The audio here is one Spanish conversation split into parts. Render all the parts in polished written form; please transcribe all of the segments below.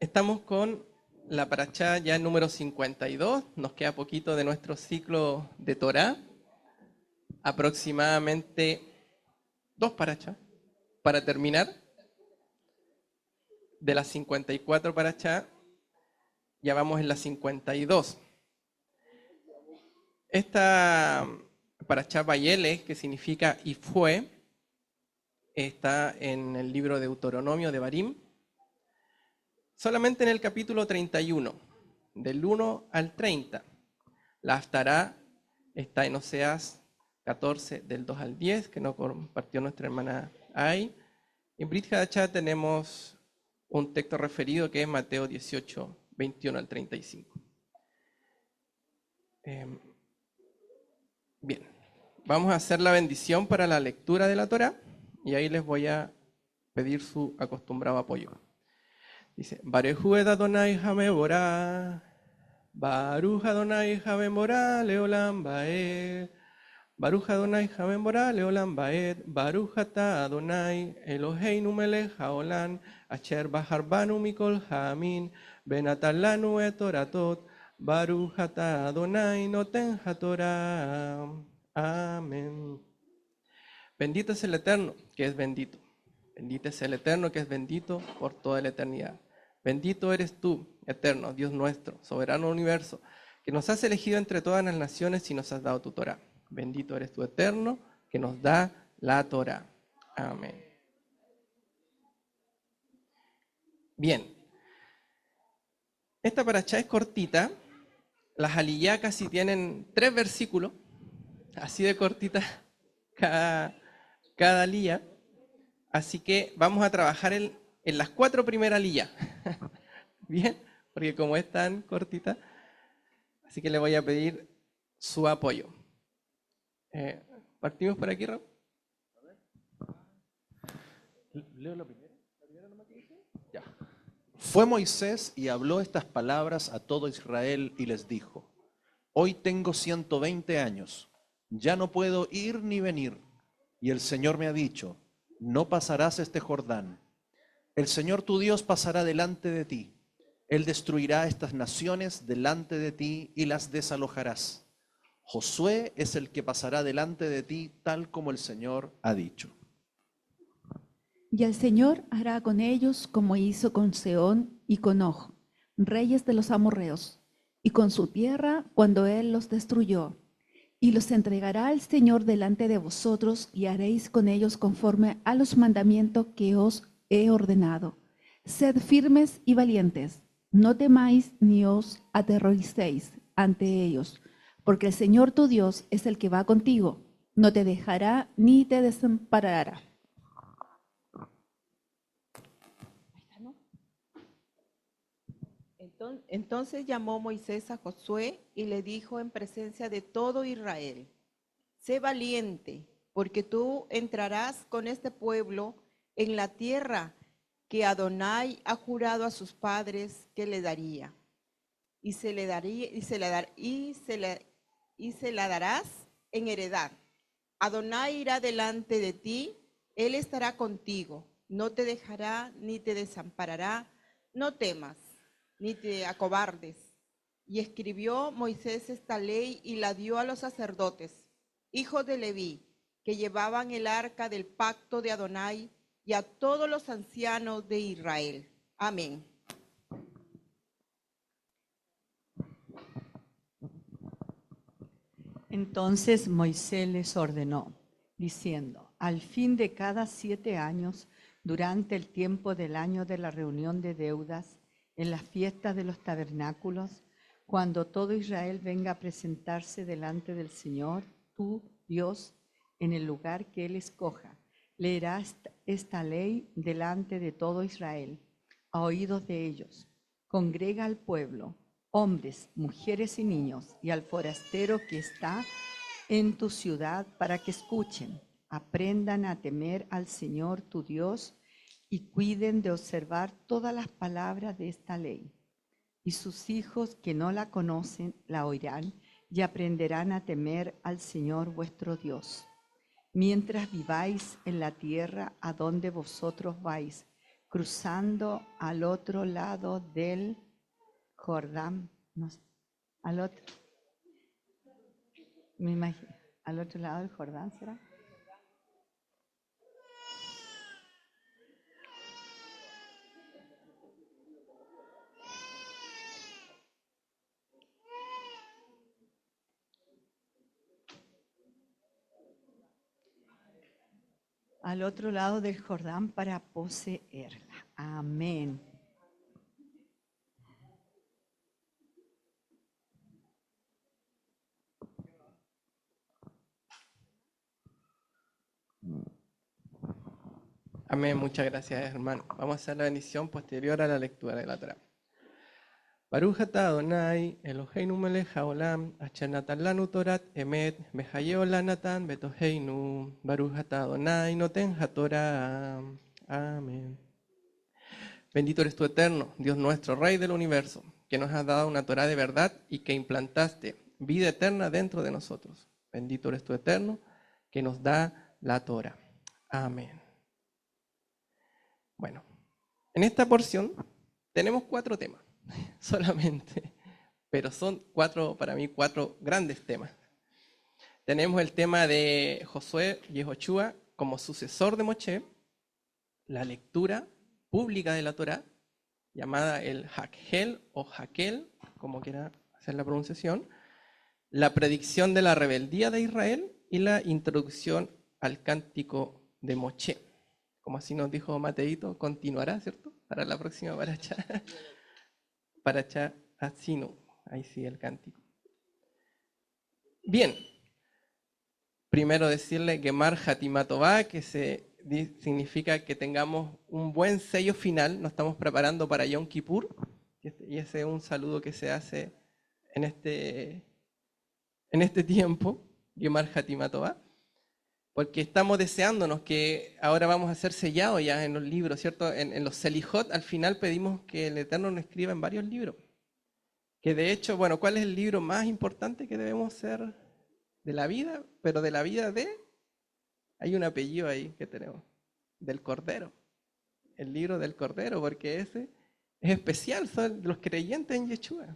Estamos con la parashá ya número 52, nos queda poquito de nuestro ciclo de Torá, aproximadamente 2 parashá para terminar. De las 54 parashá, ya vamos en la 52. Esta parashá Vayele, que significa y fue, está en el libro de Deuteronomio de Barim, solamente en el capítulo 31, del 1 al 30. La Haftará está en Oseas 14, del 2 al 10, que no compartió nuestra hermana Ay. En Brit Hadashah tenemos un texto referido que es Mateo 18, 21 al 35. Bien, vamos a hacer la bendición para la lectura de la Torá y ahí les voy a pedir su acostumbrado apoyo. Dice, Barejú ed Adonai Hameborá, Baruch Adonai Hameborá, Leolam Baed, Baruch Adonai Hameborá, Leolam Baed, Baruch Ata Adonai, Eloheinu melech haolam, Asher baharbanu mikol ha'amin, Benatalanu et Toratot, Baruch Ata Adonai noten haTorah. Amén. Bendito es el Eterno, que es bendito. Bendito es el Eterno, que es bendito por toda la eternidad. Bendito eres tú, Eterno, Dios nuestro, soberano del universo, que nos has elegido entre todas las naciones y nos has dado tu Torah. Bendito eres tú, Eterno, que nos da la Torah. Amén. Bien. Esta parashá es cortita. Las aliyá casi tienen 3 versículos, así de cortita cada aliyá. Así que vamos a trabajar en las 4 primeras aliyá. Bien, porque como es tan cortita, así que le voy a pedir su apoyo. ¿Partimos por aquí, Rob? ¿Leo la primera? ¿La primera nomás que dice? Ya. Fue Moisés y habló estas palabras a todo Israel y les dijo: Hoy tengo 120 años, ya no puedo ir ni venir. Y el Señor me ha dicho: no pasarás este Jordán. El Señor tu Dios pasará delante de ti. Él destruirá estas naciones delante de ti y las desalojarás. Josué es el que pasará delante de ti, tal como el Señor ha dicho. Y el Señor hará con ellos como hizo con Sehón y con Og, reyes de los amorreos, y con su tierra cuando él los destruyó. Y los entregará el Señor delante de vosotros, y haréis con ellos conforme a los mandamientos que os he ordenado. Sed firmes y valientes, no temáis ni os aterroricéis ante ellos, porque el Señor tu Dios es el que va contigo, no te dejará ni te desamparará. Entonces llamó Moisés a Josué y le dijo en presencia de todo Israel: sé valiente, porque tú entrarás con este pueblo en la tierra que Adonai ha jurado a sus padres que le daría. Y se la darás en heredad. Adonai irá delante de ti, él estará contigo, no te dejará ni te desamparará, no temas ni te acobardes. Y escribió Moisés esta ley y la dio a los sacerdotes, hijos de Leví, que llevaban el arca del pacto de Adonai, y a todos los ancianos de Israel. Amén. Entonces Moisés les ordenó, diciendo: al fin de cada 7 años, durante el tiempo del año de la reunión de deudas, en las fiestas de los tabernáculos, cuando todo Israel venga a presentarse delante del Señor, tu Dios, en el lugar que Él escoja, leerás esta ley delante de todo Israel, a oídos de ellos. Congrega al pueblo, hombres, mujeres y niños, y al forastero que está en tu ciudad, para que escuchen, aprendan a temer al Señor tu Dios y cuiden de observar todas las palabras de esta ley. Y sus hijos que no la conocen la oirán y aprenderán a temer al Señor vuestro Dios. Mientras viváis en la tierra a donde vosotros vais, cruzando al otro lado del Jordán, no sé, al otro, me imagino, al otro lado del Jordán, ¿será? Al otro lado del Jordán para poseerla. Amén. Amén, muchas gracias, hermano. Vamos a hacer la bendición posterior a la lectura de la Torá. Baruch atah Adonai, Eloheinu melech haolam, asher natan lanu Torat emet, vehayeo lanatan betoheinu. Baruch atah Adonai, noten haTorah. Amén. Bendito eres tú, eterno, Dios nuestro, Rey del universo, que nos has dado una Torá de verdad y que implantaste vida eterna dentro de nosotros. Bendito eres tú, eterno, que nos da la Torá. Amén. Bueno, en esta porción tenemos 4 temas solamente, pero son para mí cuatro grandes temas. Tenemos el tema de Josué y Yehoshua como sucesor de Moshe, la lectura pública de la Torá, llamada el Hakhel o Hakel, como quiera hacer la pronunciación, la predicción de la rebeldía de Israel y la introducción al cántico de Moshe. Como así nos dijo Mateito, continuará, ¿cierto? Para la próxima Parashá. Parashá Atzinu, ahí sí el cántico. Bien, primero decirle Gemar Hatimatová, que significa que tengamos un buen sello final. Nos estamos preparando para Yom Kippur, y ese es un saludo que se hace en este tiempo, Gemar Hatimatová. Porque estamos deseándonos que ahora vamos a ser sellados ya en los libros, ¿cierto? En los Selijot, al final pedimos que el Eterno nos escriba en varios libros. Que de hecho, bueno, ¿cuál es el libro más importante que debemos ser de la vida? Pero de la vida hay un apellido ahí que tenemos, del Cordero. El libro del Cordero, porque ese es especial, son los creyentes en Yeshua.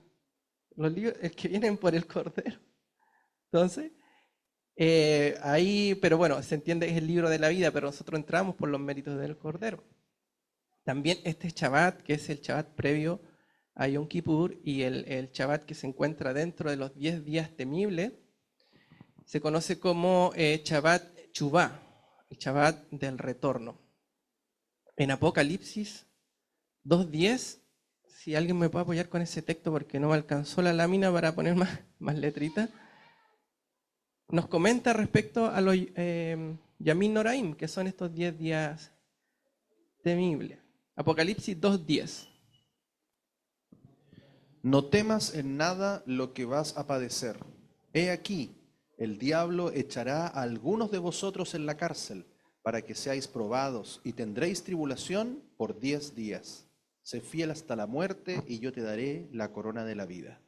Los libros que vienen por el Cordero. Entonces, ahí, pero bueno, se entiende que es el libro de la vida, pero nosotros entramos por los méritos del Cordero. También este Shabbat, que es el Shabbat previo a Yom Kippur, y el Shabbat que se encuentra dentro de los 10 días temibles, se conoce como Shabbat Chubá, el Shabbat del retorno. En Apocalipsis 2:10, si alguien me puede apoyar con ese texto porque no me alcanzó la lámina para poner más letritas, nos comenta respecto a los Yamin Noraim, que son estos 10 días temibles. Apocalipsis 2:10. No temas en nada lo que vas a padecer. He aquí, el diablo echará a algunos de vosotros en la cárcel para que seáis probados y tendréis tribulación por 10 días. Sé fiel hasta la muerte y yo te daré la corona de la vida.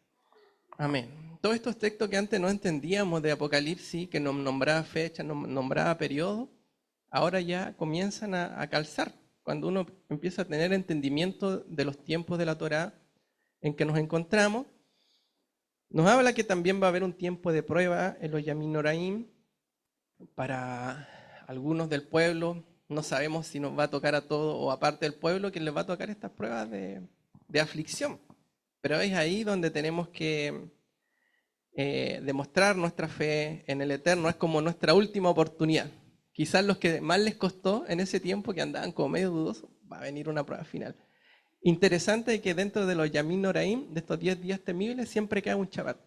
Amén. Todos estos textos que antes no entendíamos de Apocalipsis, que nos nombraba fecha, nos nombraba periodo, ahora ya comienzan a calzar. Cuando uno empieza a tener entendimiento de los tiempos de la Torá en que nos encontramos, nos habla que también va a haber un tiempo de prueba en los Yamin Noraim para algunos del pueblo. No sabemos si nos va a tocar a todos o aparte del pueblo que les va a tocar estas pruebas de aflicción. Pero es ahí donde tenemos que demostrar nuestra fe en el Eterno. Es como nuestra última oportunidad. Quizás los que más les costó en ese tiempo, que andaban como medio dudosos, va a venir una prueba final. Interesante que dentro de los Yamin Noraim, de estos 10 días temibles, siempre queda un Shabbat.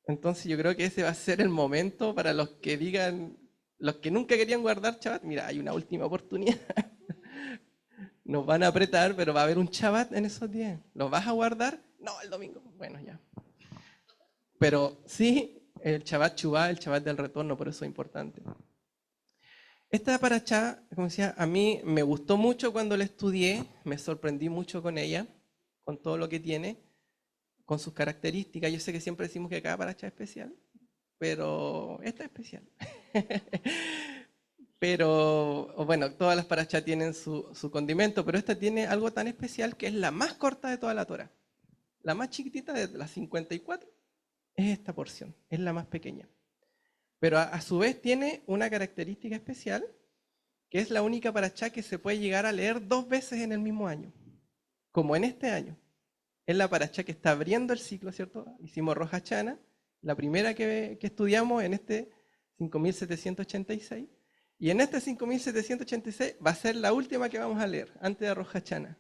Entonces yo creo que ese va a ser el momento para los que digan, los que nunca querían guardar Shabbat, mira, hay una última oportunidad. Nos van a apretar, pero va a haber un Shabbat en esos días. ¿Lo vas a guardar? No, el domingo. Bueno, ya. Pero sí, el Shabbat Chubá, el Shabbat del retorno, por eso es importante. Esta parashá, como decía, a mí me gustó mucho cuando la estudié, me sorprendí mucho con ella, con todo lo que tiene, con sus características. Yo sé que siempre decimos que cada parashá es especial, pero esta es especial. pero bueno, todas las parashá tienen su condimento, pero esta tiene algo tan especial que es la más corta de toda la Torá. La más chiquitita de las 54 es esta porción, es la más pequeña. Pero a su vez tiene una característica especial, que es la única parashá que se puede llegar a leer 2 veces en el mismo año, como en este año. Es la parashá que está abriendo el ciclo, ¿cierto? Hicimos Rosh Hashanah, la primera que estudiamos en este 5786, y en este 5786 va a ser la última que vamos a leer, antes de Rosh Hashanah.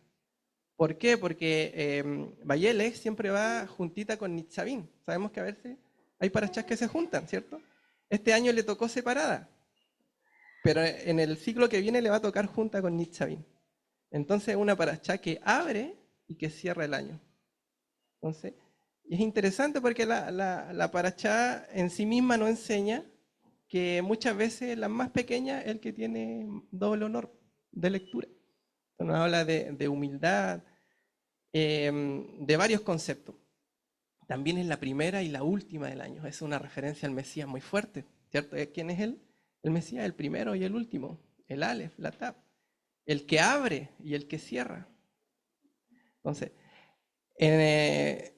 ¿Por qué? Porque Vayelech siempre va juntita con Nitzavim. Sabemos que a veces hay parashás que se juntan, ¿cierto? Este año le tocó separada, pero en el ciclo que viene le va a tocar junta con Nitzavim. Entonces es una parashá que abre y que cierra el año. Entonces, y es interesante porque la parashá en sí misma nos enseña que muchas veces la más pequeña es el que tiene doble honor de lectura. Entonces, nos habla de humildad, de varios conceptos. También es la primera y la última del año. Es una referencia al Mesías muy fuerte, ¿cierto? ¿Quién es él? El Mesías, el primero y el último, el Aleph, la Tab, el que abre y el que cierra. Entonces, en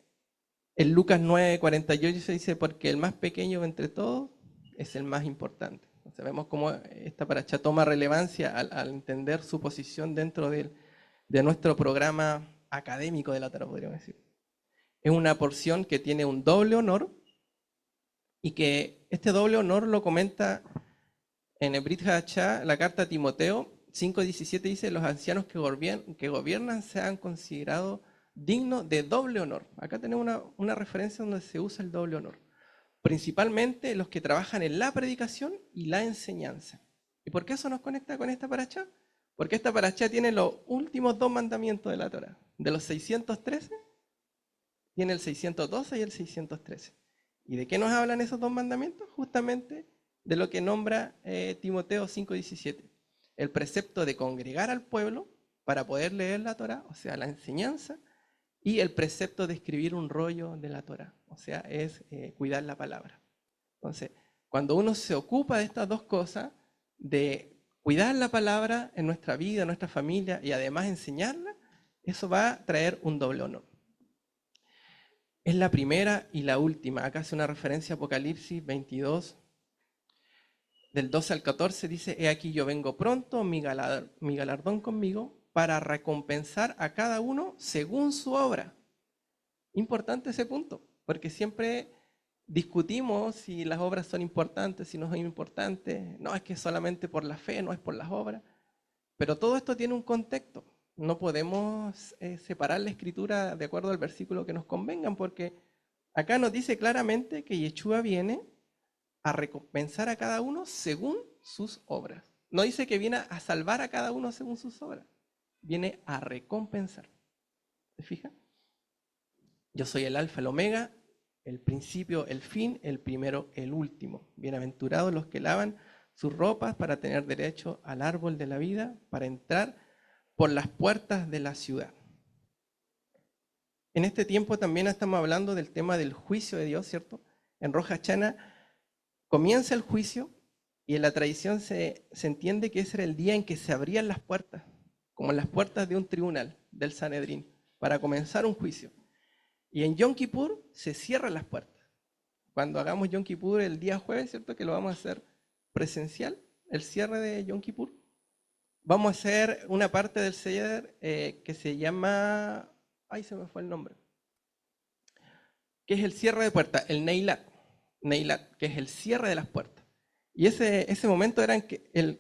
Lucas 9:48 se dice, porque el más pequeño entre todos es el más importante. Entonces vemos cómo esta parashá toma relevancia al entender su posición dentro de nuestro programa académico de la Torá, podríamos decir. Es una porción que tiene un doble honor y que este doble honor lo comenta en el Brit Hadashah, la carta a Timoteo 5:17 dice, los ancianos que gobiernan sean considerados dignos de doble honor. Acá tenemos una referencia donde se usa el doble honor. Principalmente los que trabajan en la predicación y la enseñanza. ¿Y por qué eso nos conecta con esta parashá? Porque esta parashá tiene los últimos 2 mandamientos de la Torá. De los 613, tiene el 612 y el 613. ¿Y de qué nos hablan esos 2 mandamientos? Justamente de lo que nombra Timoteo 5:17. El precepto de congregar al pueblo para poder leer la Torá, o sea, la enseñanza, y el precepto de escribir un rollo de la Torá, o sea, es cuidar la palabra. Entonces, cuando uno se ocupa de estas 2 cosas, de cuidar la palabra en nuestra vida, en nuestra familia, y además enseñarla, eso va a traer un doble honor. Es la primera y la última. Acá hace una referencia a Apocalipsis 22, del 12 al 14, dice, he aquí yo vengo pronto, mi galardón conmigo, para recompensar a cada uno según su obra. Importante ese punto, porque siempre discutimos si las obras son importantes, si no son importantes. No, es que solamente por la fe, no es por las obras. Pero todo esto tiene un contexto. No podemos separar la escritura de acuerdo al versículo que nos convengan, porque acá nos dice claramente que Yeshua viene a recompensar a cada uno según sus obras. No dice que viene a salvar a cada uno según sus obras. Viene a recompensar. ¿Se fija? Yo soy el alfa, el omega, el principio, el fin, el primero, el último. Bienaventurados los que lavan sus ropas para tener derecho al árbol de la vida, para entrar por las puertas de la ciudad. En este tiempo también estamos hablando del tema del juicio de Dios, ¿cierto? En Rosh Hashanah comienza el juicio y en la tradición se entiende que ese era el día en que se abrían las puertas, como las puertas de un tribunal, del Sanedrín, para comenzar un juicio. Y en Yom Kippur se cierran las puertas. Cuando hagamos Yom Kippur el día jueves, ¿cierto? Que lo vamos a hacer presencial, el cierre de Yom Kippur. Vamos a hacer una parte del Seder que se llama, ay, se me fue el nombre, que es el cierre de puertas, el Neilat, que es el cierre de las puertas. Y ese momento era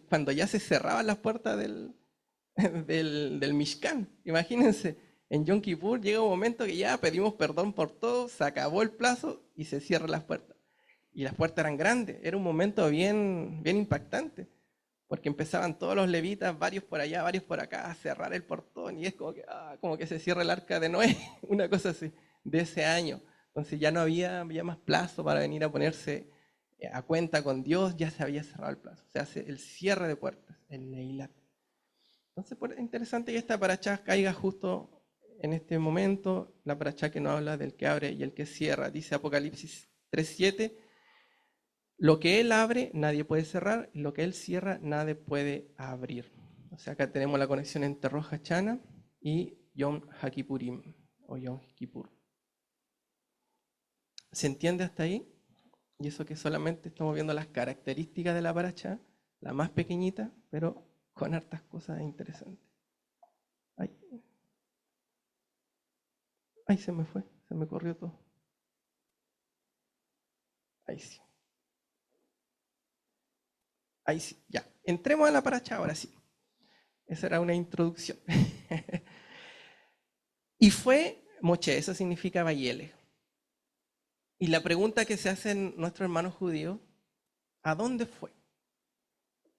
cuando ya se cerraban las puertas del Mishkan. Imagínense, en Yom Kippur llega un momento que ya pedimos perdón por todo, se acabó el plazo y se cierran las puertas. Y las puertas eran grandes, era un momento bien impactante, porque empezaban todos los levitas, varios por allá, varios por acá, a cerrar el portón, y es como que se cierra el arca de Noé, una cosa así, de ese año. Entonces ya no había más plazo para venir a ponerse a cuenta con Dios, ya se había cerrado el plazo. Se hace el cierre de puertas, el Neilat. Entonces es interesante que esta parashá caiga justo en este momento, la parashá que nos habla del que abre y el que cierra. Dice Apocalipsis 3:7, Lo que Él abre, nadie puede cerrar, y lo que Él cierra, nadie puede abrir. O sea, acá tenemos la conexión entre Rosh Hashanah y Yom HaKippurim, o Yom Kippur. ¿Se entiende hasta ahí? Y eso que solamente estamos viendo las características de la paracha, la más pequeñita, pero con hartas cosas interesantes. Ay, se me fue, se me corrió todo. Ahí sí. Ahí sí, ya. Entremos a la paracha ahora sí. Esa era una introducción. Y fue Moshe, eso significa Vayele. Y la pregunta que se hacen nuestros hermanos judíos, ¿a dónde fue?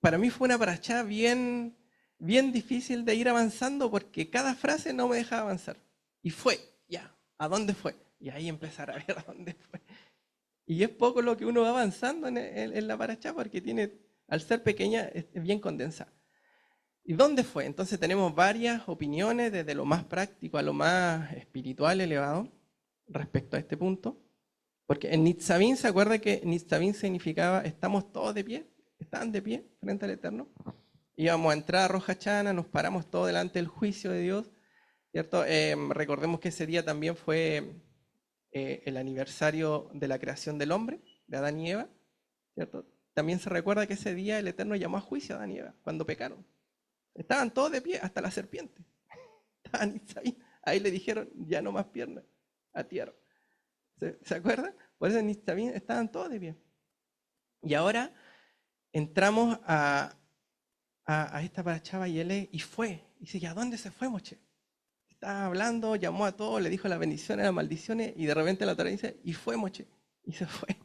Para mí fue una paracha bien difícil de ir avanzando porque cada frase no me dejaba avanzar. Y fue, ya, ¿a dónde fue? Y ahí empezar a ver a dónde fue. Y es poco lo que uno va avanzando en la paracha porque tiene, al ser pequeña, es bien condensada. ¿Y dónde fue? Entonces tenemos varias opiniones, desde lo más práctico a lo más espiritual elevado, respecto a este punto. Porque en Nitzavim, ¿se acuerda que Nitzavim significaba estamos todos de pie? Estaban de pie frente al Eterno. Íbamos a entrar a Rosh Hashanah, nos paramos todos delante del juicio de Dios, ¿cierto? Recordemos que ese día también fue el aniversario de la creación del hombre, de Adán y Eva, ¿cierto? También se recuerda que ese día el Eterno llamó a juicio a Adán y Eva, cuando pecaron. Estaban todos de pie, hasta la serpiente. Estaban ahí le dijeron, ya no más piernas, a tierra. ¿Se acuerdan? Por eso en Nitzavim estaban todos de pie. Y ahora entramos a esta paracha Vayele y fue. Y dice, ¿a dónde se fue Moshe? Estaba hablando, llamó a todos, le dijo las bendiciones, las maldiciones, y de repente la Torá dice, y fue Moshe. Y se fue.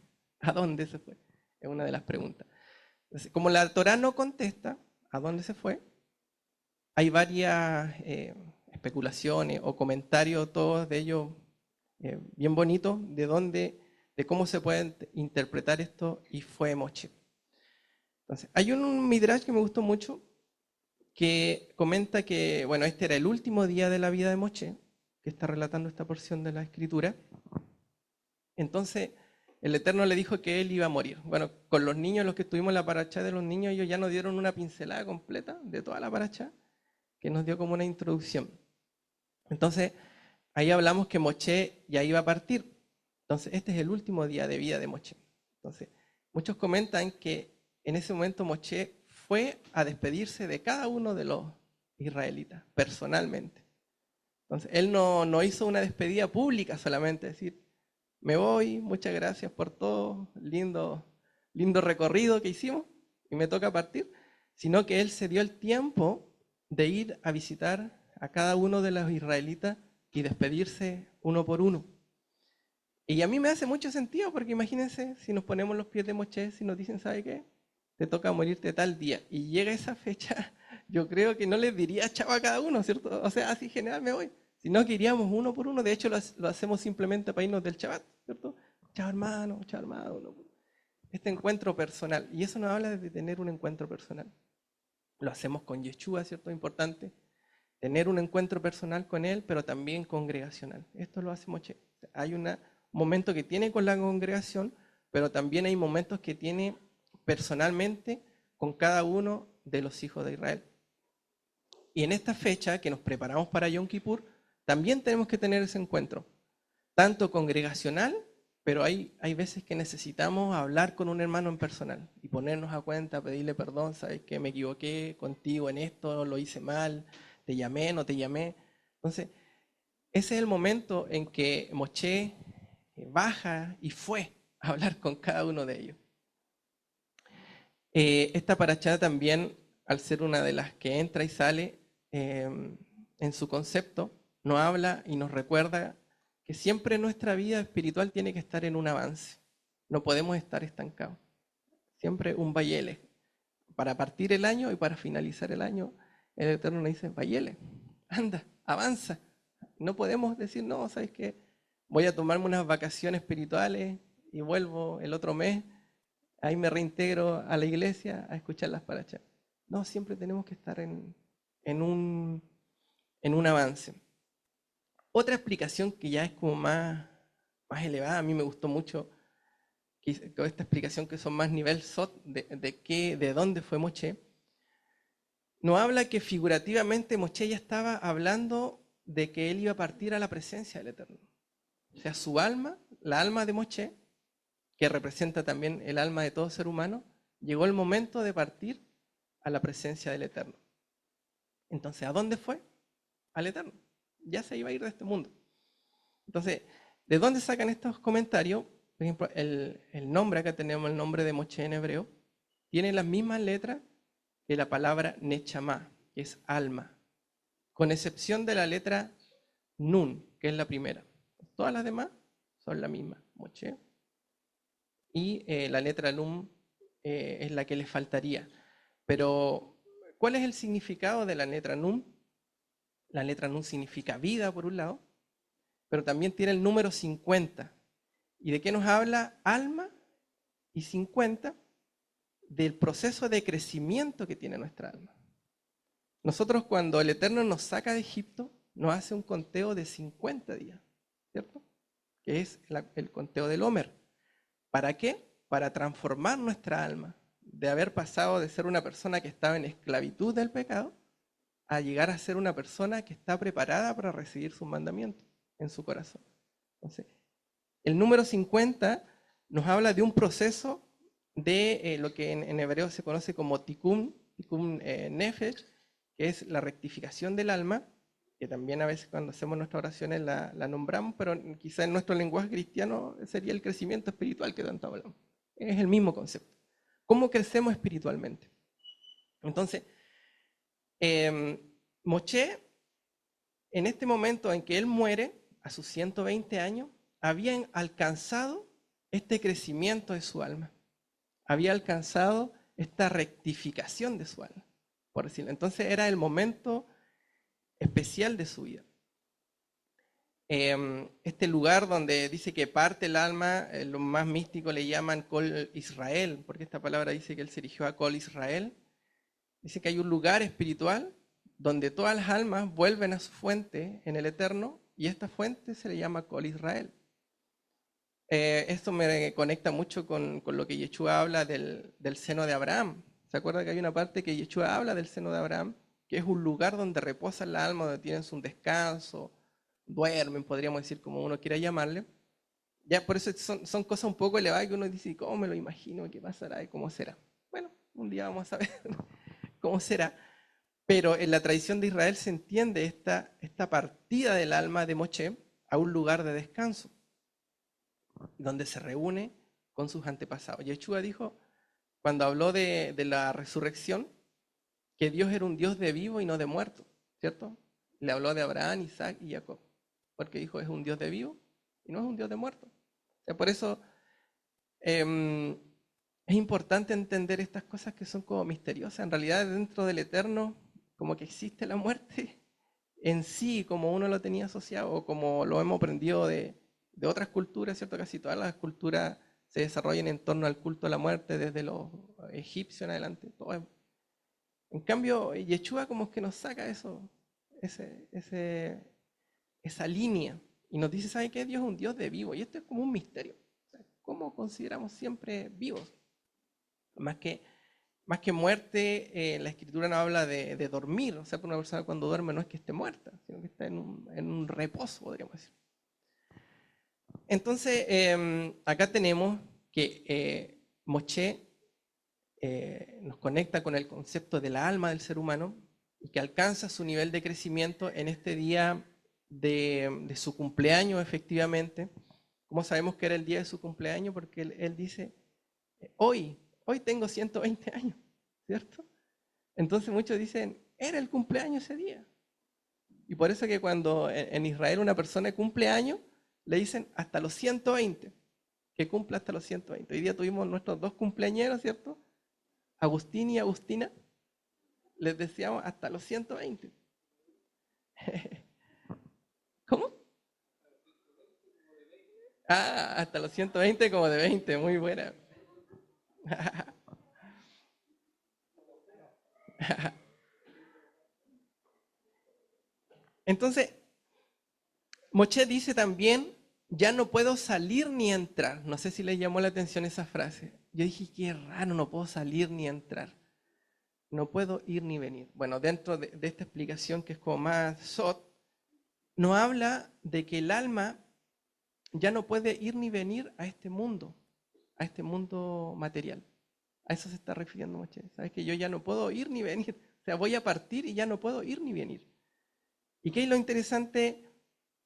¿A dónde se fue? Es una de las preguntas. Entonces, como la Torá no contesta a dónde se fue, hay varias especulaciones o comentarios, todos de ellos bien bonitos, de cómo se puede interpretar esto, y fue Moshe. Entonces, hay un midrash que me gustó mucho, que comenta que, bueno, este era el último día de la vida de Moshe, que está relatando esta porción de la escritura. Entonces, el Eterno le dijo que él iba a morir. Bueno, con los niños, los que estuvimos en la paracha de los niños, ellos ya nos dieron una pincelada completa de toda la paracha, que nos dio como una introducción. Entonces, ahí hablamos que Moshe ya iba a partir. Entonces, este es el último día de vida de Moshe. Entonces, muchos comentan que en ese momento Moshe fue a despedirse de cada uno de los israelitas, personalmente. Entonces, él no hizo una despedida pública solamente, decir, me voy, muchas gracias por todo, lindo recorrido que hicimos y me toca partir, sino que él se dio el tiempo de ir a visitar a cada uno de los israelitas y despedirse uno por uno. Y a mí me hace mucho sentido, porque imagínense si nos ponemos los pies de Moshe, si nos dicen, ¿sabe qué? Te toca morirte tal día. Y llega esa fecha, yo creo que no les diría chao a cada uno, ¿cierto? O sea, así general me voy. Sino que iríamos uno por uno. De hecho, lo hacemos simplemente para irnos del Shabbat, ¿cierto? Chao hermano, chao hermano. Este encuentro personal. Y eso nos habla de tener un encuentro personal. Lo hacemos con Yeshua, ¿cierto? Importante. Tener un encuentro personal con Él, pero también congregacional. Esto lo hace Moshe. Hay un momento que tiene con la congregación, pero también hay momentos que tiene personalmente con cada uno de los hijos de Israel. Y en esta fecha que nos preparamos para Yom Kippur, también tenemos que tener ese encuentro, tanto congregacional, pero hay veces que necesitamos hablar con un hermano en personal y ponernos a cuenta, pedirle perdón, sabes que me equivoqué contigo en esto, lo hice mal, te llamé, no te llamé. Entonces, ese es el momento en que Moshe baja y fue a hablar con cada uno de ellos. Esta paracha también, al ser una de las que entra y sale en su concepto, nos habla y nos recuerda que siempre nuestra vida espiritual tiene que estar en un avance. No podemos estar estancados. Siempre un vayele. Para partir el año y para finalizar el año, el Eterno nos dice, vayele, anda, avanza. No podemos decir, no, ¿sabes qué? Voy a tomarme unas vacaciones espirituales y vuelvo el otro mes. Ahí me reintegro a la iglesia a escuchar las parachas. No, siempre tenemos que estar en un avance. Otra explicación que ya es como más elevada, a mí me gustó mucho, toda esta explicación que son más nivel Sot, de dónde fue Moshe, nos habla que figurativamente Moshe ya estaba hablando de que él iba a partir a la presencia del Eterno. O sea, su alma, la alma de Moshe, que representa también el alma de todo ser humano, llegó el momento de partir a la presencia del Eterno. Entonces, ¿a dónde fue? Al Eterno. Ya se iba a ir de este mundo. Entonces, ¿de dónde sacan estos comentarios? Por ejemplo, el nombre, acá tenemos el nombre de Moshe en hebreo, tiene las mismas letras que la palabra Nechama, que es alma, con excepción de la letra Nun, que es la primera. Todas las demás son la misma, Moshe. Y la letra Nun es la que le faltaría. Pero, ¿cuál es el significado de la letra Nun? La letra Nun significa vida, por un lado, pero también tiene el número 50. ¿Y de qué nos habla? Alma y 50, del proceso de crecimiento que tiene nuestra alma. Nosotros, cuando el Eterno nos saca de Egipto, nos hace un conteo de 50 días, ¿cierto? Que es el conteo del Homer. ¿Para qué? Para transformar nuestra alma, de haber pasado de ser una persona que estaba en esclavitud del pecado, a llegar a ser una persona que está preparada para recibir sus mandamientos en su corazón. Entonces, el número 50 nos habla de un proceso de lo que en hebreo se conoce como tikkun nefesh, que es la rectificación del alma, que también a veces cuando hacemos nuestras oraciones la nombramos, pero quizá en nuestro lenguaje cristiano sería el crecimiento espiritual que tanto hablamos. Es el mismo concepto. ¿Cómo crecemos espiritualmente? Entonces, Moshe, en este momento en que él muere, a sus 120 años, había alcanzado este crecimiento de su alma. Había alcanzado esta rectificación de su alma, por decirlo. Entonces era el momento especial de su vida. Este lugar donde dice que parte el alma, lo más místico le llaman Kol Israel, porque esta palabra dice que él se dirigió a Kol Israel. Dice que hay un lugar espiritual donde todas las almas vuelven a su fuente en el Eterno, y esta fuente se le llama Kol Israel. Esto me conecta mucho con lo que Yeshua habla del seno de Abraham. ¿Se acuerda que hay una parte que Yeshua habla del seno de Abraham? Que es un lugar donde reposa la alma, donde tienen un descanso, duermen, podríamos decir, como uno quiera llamarle. Ya por eso son cosas un poco elevadas que uno dice, ¿cómo me lo imagino? ¿Qué pasará? ¿Y cómo será? Bueno, un día vamos a ver cómo será. Pero en la tradición de Israel se entiende esta partida del alma de Moshe a un lugar de descanso, donde se reúne con sus antepasados. Yeshua dijo, cuando habló de la resurrección, que Dios era un Dios de vivo y no de muerto, ¿cierto? Le habló de Abraham, Isaac y Jacob, porque dijo, es un Dios de vivo y no es un Dios de muerto. O sea, por eso es importante entender estas cosas que son como misteriosas. En realidad, dentro del Eterno, como que existe la muerte en sí, como uno lo tenía asociado, o como lo hemos aprendido de otras culturas, ¿cierto? Casi todas las culturas se desarrollan en torno al culto a la muerte, desde los egipcios en adelante. En cambio, Yeshua como que nos saca esa línea, y nos dice, ¿sabe qué? Dios es un Dios de vivo, y esto es como un misterio. O sea, ¿cómo consideramos siempre vivos? Más que muerte, la Escritura no habla de dormir. O sea, una persona cuando duerme no es que esté muerta, sino que está en un reposo, podríamos decir. Entonces, acá tenemos que Moshe nos conecta con el concepto de la alma del ser humano, y que alcanza su nivel de crecimiento en este día de su cumpleaños, efectivamente. ¿Cómo sabemos que era el día de su cumpleaños? Porque él dice, hoy tengo 120 años, ¿cierto? Entonces muchos dicen, era el cumpleaños ese día. Y por eso que cuando en Israel una persona cumple años, le dicen hasta los 120, que cumpla hasta los 120. Hoy día tuvimos nuestros dos cumpleañeros, ¿cierto? Agustín y Agustina, les deseamos hasta los 120. ¿Cómo? Hasta los 120 como de 20, muy buena. Entonces, Moshe dice también ya no puedo salir ni entrar. No sé si les llamó la atención esa frase. Yo dije, qué raro, no puedo salir ni entrar. No puedo ir ni venir. Bueno, dentro de esta explicación que es como más sot, nos habla de que el alma ya no puede ir ni venir a este mundo material. A eso se está refiriendo Moshe. Sabes que yo ya no puedo ir ni venir. O sea, voy a partir y ya no puedo ir ni venir. ¿Y qué es lo interesante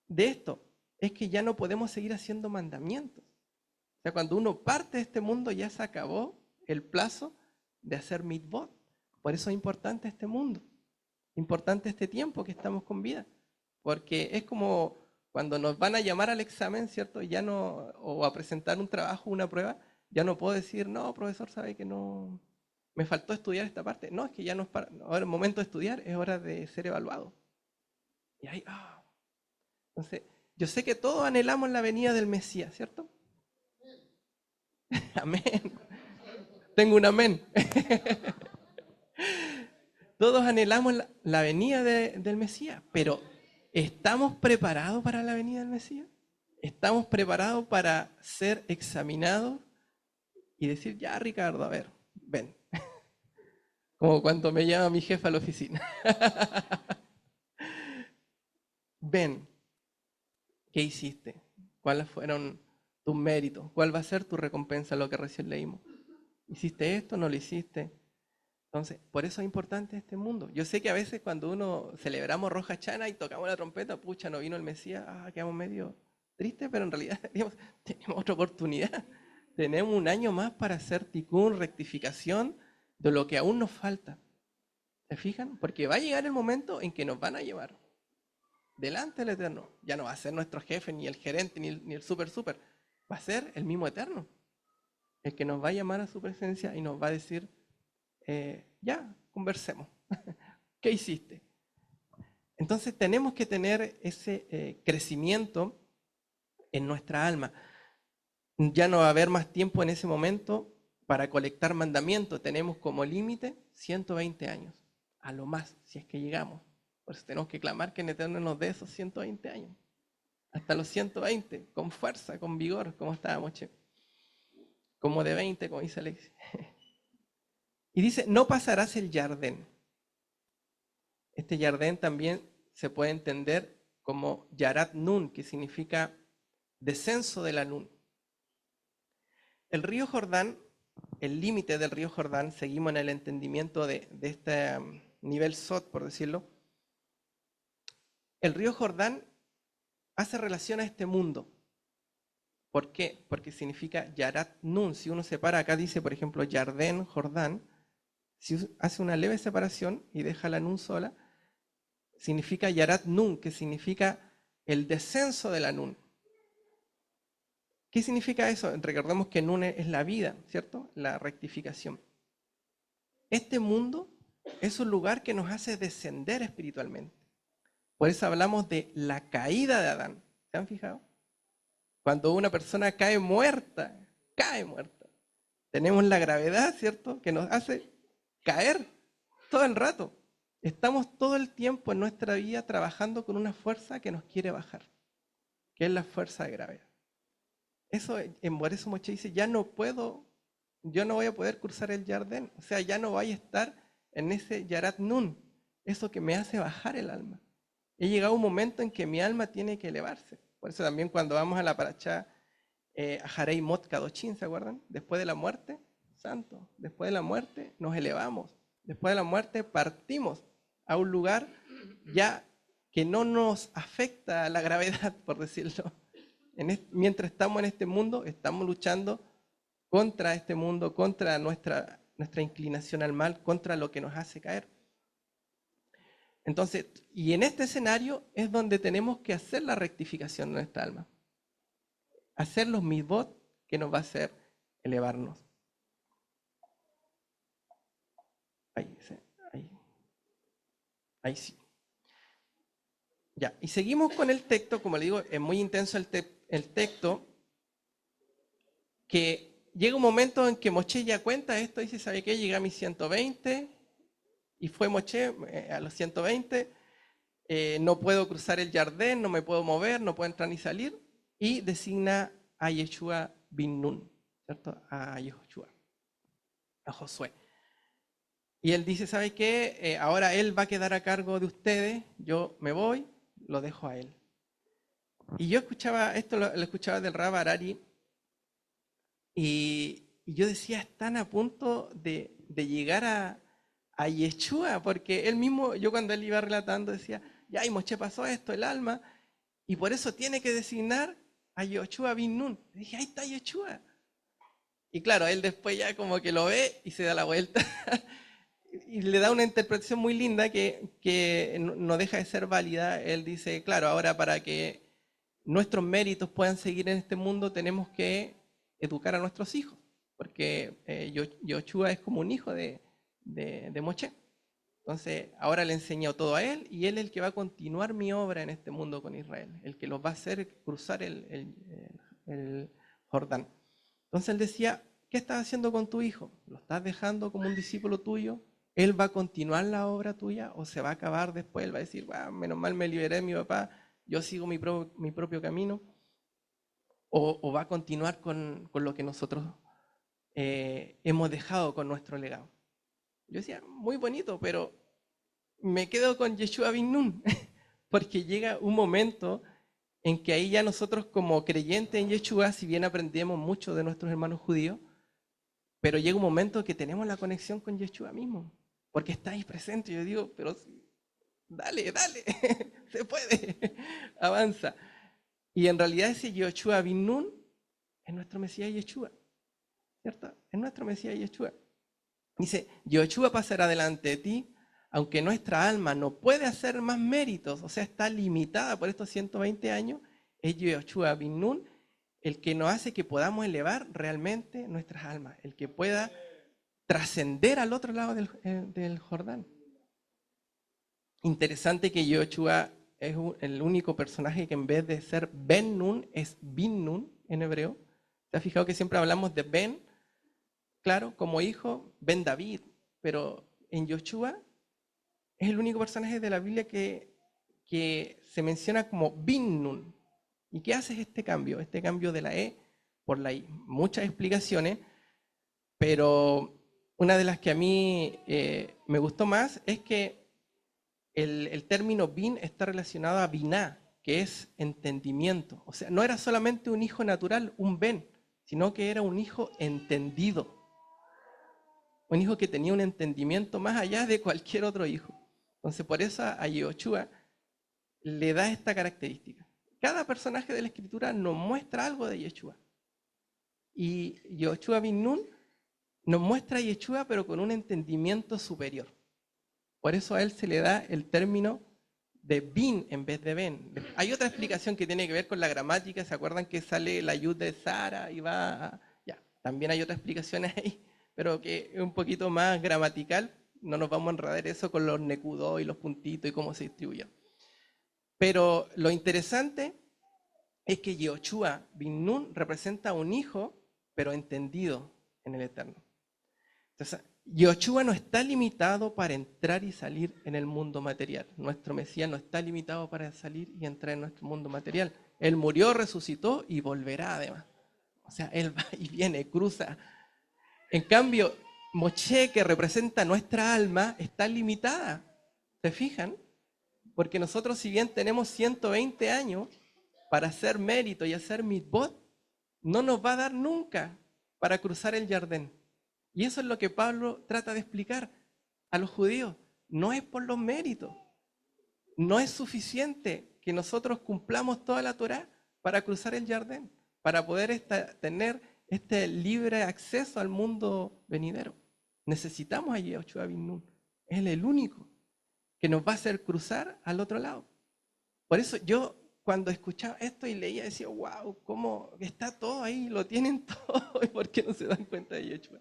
de esto? Es que ya no podemos seguir haciendo mandamientos. O sea, cuando uno parte de este mundo ya se acabó el plazo de hacer mitvot. Por eso es importante este mundo. Importante este tiempo que estamos con vida. Porque es como cuando nos van a llamar al examen, ¿cierto? Ya no, o a presentar un trabajo, una prueba, ya no puedo decir, no, profesor, sabe que no, me faltó estudiar esta parte. No, es que ya no es para, ahora es el momento de estudiar, es hora de ser evaluado. Y ahí, Entonces, yo sé que todos anhelamos la venida del Mesías, ¿cierto? Amén. Tengo un amén. Todos anhelamos la venida del Mesías, pero ¿estamos preparados para la venida del Mesías? ¿Estamos preparados para ser examinados y decir, ya Ricardo, a ver, ven? Como cuando me llama mi jefa a la oficina. Ven, ¿qué hiciste? ¿Cuáles fueron tus méritos? ¿Cuál va a ser tu recompensa, lo que recién leímos? ¿Hiciste esto? ¿No lo hiciste? Entonces, por eso es importante este mundo. Yo sé que a veces cuando uno celebramos Roja Chana y tocamos la trompeta, pucha, no vino el Mesías, quedamos medio tristes, pero en realidad digamos, tenemos otra oportunidad. Tenemos un año más para hacer ticún, rectificación de lo que aún nos falta. ¿Se fijan? Porque va a llegar el momento en que nos van a llevar delante del Eterno. Ya no va a ser nuestro jefe, ni el gerente, ni el super. Va a ser el mismo Eterno. El que nos va a llamar a su presencia y nos va a decir, ya, conversemos. ¿Qué hiciste? Entonces tenemos que tener ese crecimiento en nuestra alma. Ya no va a haber más tiempo en ese momento para colectar mandamientos. Tenemos como límite 120 años, a lo más, si es que llegamos. Por eso tenemos que clamar que el Eterno nos dé esos 120 años. Hasta los 120, con fuerza, con vigor, como estábamos, che. Como de 20, como dice Alexis. Y dice, no pasarás el Yardén. Este Yardén también se puede entender como Yarat Nun, que significa descenso de la Nun. El río Jordán, el límite del río Jordán, seguimos en el entendimiento de este nivel Sot, por decirlo. El río Jordán hace relación a este mundo. ¿Por qué? Porque significa Yarat Nun. Si uno separa, acá dice, por ejemplo, Yardén, Jordán. Si hace una leve separación y deja la Nun sola, significa Yarat Nun, que significa el descenso de la Nun. ¿Qué significa eso? Recordemos que Nun es la vida, ¿cierto? La rectificación. Este mundo es un lugar que nos hace descender espiritualmente. Por eso hablamos de la caída de Adán. ¿Se han fijado? Cuando una persona cae muerta. Tenemos la gravedad, ¿cierto? Que nos hace caer todo el rato. Estamos todo el tiempo en nuestra vida trabajando con una fuerza que nos quiere bajar, que es la fuerza de gravedad. Por eso Moshe dice, yo no voy a poder cruzar el Yardén. O sea, ya no voy a estar en ese Yarat Nun, eso que me hace bajar el alma. He llegado a un momento en que mi alma tiene que elevarse. Por eso también cuando vamos a la parachá, a Harei Mot Kadoshin, ¿se acuerdan? Después de la muerte, santo, después de la muerte nos elevamos. Después de la muerte partimos a un lugar ya que no nos afecta la gravedad, por decirlo. Mientras estamos en este mundo, estamos luchando contra este mundo, contra nuestra inclinación al mal, contra lo que nos hace caer. Entonces, y en este escenario es donde tenemos que hacer la rectificación de nuestra alma. Hacer los mitvot que nos va a hacer elevarnos. Ahí sí. Ya, y seguimos con el texto, como le digo, es muy intenso el texto, que llega un momento en que Moshe ya cuenta esto, dice, ¿sabe qué? Llegué a mis 120, y fue Moshe a los 120, no puedo cruzar el Yardén, no me puedo mover, no puedo entrar ni salir, y designa a Yeshua bin Nun, ¿cierto? A Yehoshua, a Josué. Y él dice, ¿sabe qué? Ahora él va a quedar a cargo de ustedes, yo me voy, lo dejo a él. Y yo escuchaba, esto lo escuchaba del Rab Harari, y yo decía, están a punto de llegar a Yeshua, porque él mismo, yo cuando él iba relatando decía, ya, y Moshe pasó esto, el alma, y por eso tiene que designar a Yeshua bin Nun. Y dije, ahí está Yeshua. Y claro, él después ya como que lo ve y se da la vuelta y le da una interpretación muy linda que no deja de ser válida. Él dice, claro, ahora para que nuestros méritos puedan seguir en este mundo tenemos que educar a nuestros hijos, porque Yoshua es como un hijo de Moshe. Entonces, ahora le enseñó todo a él y él es el que va a continuar mi obra en este mundo con Israel, el que los va a hacer cruzar el Jordán. Entonces él decía, ¿qué estás haciendo con tu hijo? ¿Lo estás dejando como un discípulo tuyo? ¿Él va a continuar la obra tuya o se va a acabar después? Él va a decir, menos mal me liberé de mi papá, yo sigo mi propio camino. ¿O va a continuar con lo que nosotros hemos dejado con nuestro legado? Yo decía, muy bonito, pero me quedo con Yeshua bin Nun, porque llega un momento en que ahí ya nosotros como creyentes en Yeshua, si bien aprendemos mucho de nuestros hermanos judíos, pero llega un momento que tenemos la conexión con Yeshua mismo, porque está ahí presente. Yo digo, pero dale, se puede, avanza. Y en realidad ese Yeshua bin Nun es nuestro Mesías Yeshua, ¿cierto? Es nuestro Mesías Yeshua. Dice, Yeshua pasará delante de ti, aunque nuestra alma no puede hacer más méritos, o sea, está limitada por estos 120 años, es Yeshua bin Nun el que nos hace que podamos elevar realmente nuestras almas, el que pueda trascender al otro lado del Jordán. Interesante que Yeshua es el único personaje que en vez de ser Ben Nun es Bin Nun en hebreo. ¿Te has fijado que siempre hablamos de Ben? Claro, como hijo, Ben David, pero en Yeshua es el único personaje de la Biblia que se menciona como Bin Nun. ¿Y qué hace este cambio? Este cambio de la E por la I. Muchas explicaciones, pero una de las que a mí me gustó más es que el término Bin está relacionado a Biná, que es entendimiento. O sea, no era solamente un hijo natural, un Ben, sino que era un hijo entendido. Un hijo que tenía un entendimiento más allá de cualquier otro hijo. Entonces, por eso a Yehoshua le da esta característica. Cada personaje de la Escritura nos muestra algo de Yeshua. Y Yehoshua bin Nun nos muestra a Yeshua, pero con un entendimiento superior. Por eso a él se le da el término de bin en vez de ben. Hay otra explicación que tiene que ver con la gramática. ¿Se acuerdan que sale la yud de Sara y va? Ya, también hay otras explicaciones ahí, pero que es un poquito más gramatical. No nos vamos a enredar eso con los nekudó y los puntitos y cómo se distribuyen. Pero lo interesante es que Yehoshua bin Nun representa a un hijo, pero entendido en el Eterno. Entonces, Yehoshua no está limitado para entrar y salir en el mundo material. Nuestro Mesías no está limitado para salir y entrar en nuestro mundo material. Él murió, resucitó y volverá además. O sea, Él va y viene, cruza. En cambio, Moshe, que representa nuestra alma, está limitada. ¿Se fijan? Porque nosotros, si bien tenemos 120 años para hacer mérito y hacer mitzvot, no nos va a dar nunca para cruzar el Jardín. Y eso es lo que Pablo trata de explicar a los judíos. No es por los méritos. No es suficiente que nosotros cumplamos toda la Torá para cruzar el Jardín, para poder tener este libre acceso al mundo venidero. Necesitamos a Yehoshua bin Nun. Él es el único que nos va a hacer cruzar al otro lado. Por eso yo cuando escuchaba esto y leía decía, wow, cómo está todo ahí, lo tienen todo, ¿y por qué no se dan cuenta de Yeshua?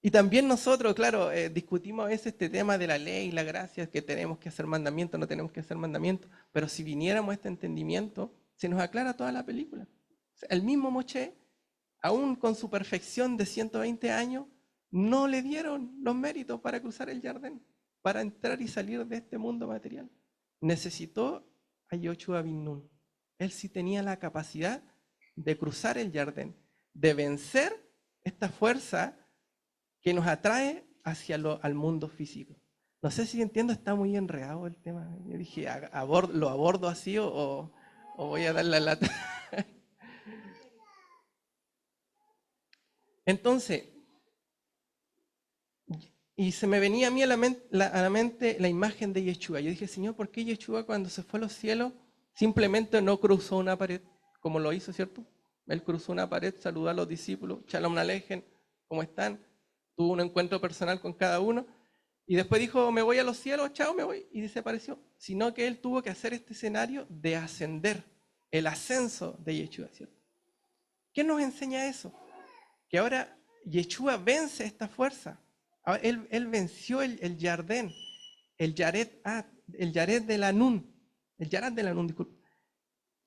Y también nosotros, claro, discutimos a veces este tema de la ley y la gracia, que tenemos que hacer mandamientos, no tenemos que hacer mandamientos, pero si viniéramos a este entendimiento, se nos aclara toda la película. O sea, el mismo Moshe, aún con su perfección de 120 años, no le dieron los méritos para cruzar el Jardín, para entrar y salir de este mundo material. Necesitó a Yehoshua bin Nun. Él sí tenía la capacidad de cruzar el Jardín, de vencer esta fuerza que nos atrae hacia al mundo físico. No sé si entiendo, está muy enredado el tema. Yo dije, ¿lo abordo así o voy a dar la lata? Entonces, y se me venía a mí a la mente la imagen de Yeshua. Yo dije, Señor, ¿por qué Yeshua cuando se fue a los cielos simplemente no cruzó una pared, como lo hizo, ¿cierto? Él cruzó una pared, saludó a los discípulos, Shalom Aleichem, ¿cómo están? Tuvo un encuentro personal con cada uno. Y después dijo, me voy a los cielos, chao, me voy. Y desapareció. Sino que él tuvo que hacer este escenario de ascender, el ascenso de Yeshua, ¿cierto? ¿Qué nos enseña eso? Que ahora Yeshua vence esta fuerza. Ahora, él venció el Jardín, el Yared de la Nun, disculpe.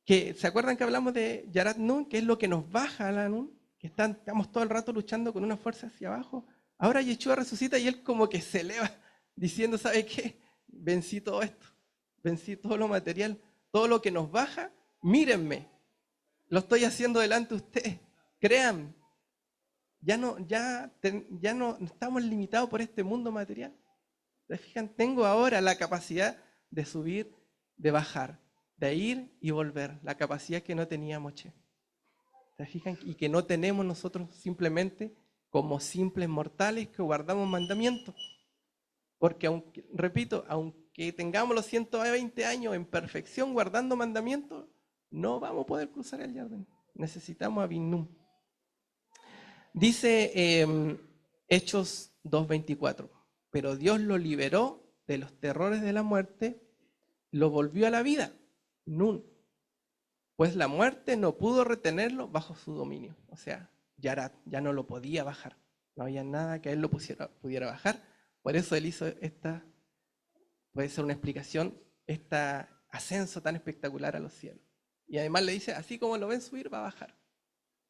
Que, ¿se acuerdan que hablamos de Yarat Nun, que es lo que nos baja a la Nun? Que estamos todo el rato luchando con una fuerza hacia abajo. Ahora Yeshua resucita y él como que se eleva, diciendo, ¿sabe qué? Vencí todo esto, vencí todo lo material, todo lo que nos baja, mírenme, lo estoy haciendo delante de ustedes, crean. Ya no estamos limitados por este mundo material. ¿Se fijan? Tengo ahora la capacidad de subir, de bajar, de ir y volver, la capacidad que no teníamos, che. ¿Se fijan? Y que no tenemos nosotros simplemente como simples mortales que guardamos mandamientos. Porque, aunque tengamos los 120 años en perfección guardando mandamientos, no vamos a poder cruzar el Jardín. Necesitamos a Binum. Dice Hechos 2:24, pero Dios lo liberó de los terrores de la muerte, lo volvió a la vida, Nun, pues la muerte no pudo retenerlo bajo su dominio. O sea, Yarat ya no lo podía bajar, no había nada que a él lo pudiera bajar, por eso él hizo puede ser una explicación, este ascenso tan espectacular a los cielos. Y además le dice, así como lo ven subir, va a bajar.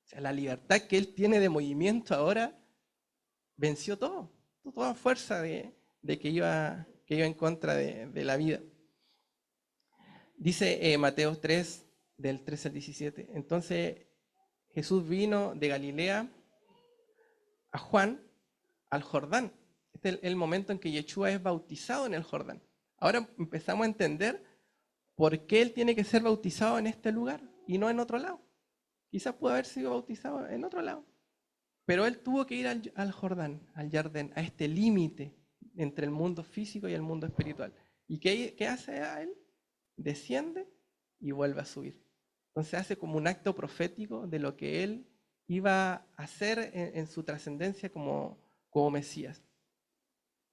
O sea, la libertad que él tiene de movimiento ahora venció toda fuerza de que iba en contra de la vida. Dice Mateo 3, del 13 al 17. Entonces Jesús vino de Galilea a Juan al Jordán. Este es el momento en que Yeshua es bautizado en el Jordán. Ahora empezamos a entender por qué él tiene que ser bautizado en este lugar y no en otro lado. Quizás pudo haber sido bautizado en otro lado, pero él tuvo que ir al Jordán, al Jardín, a este límite entre el mundo físico y el mundo espiritual. ¿Y qué hace a él? Desciende y vuelve a subir. Entonces hace como un acto profético de lo que él iba a hacer en su trascendencia como Mesías.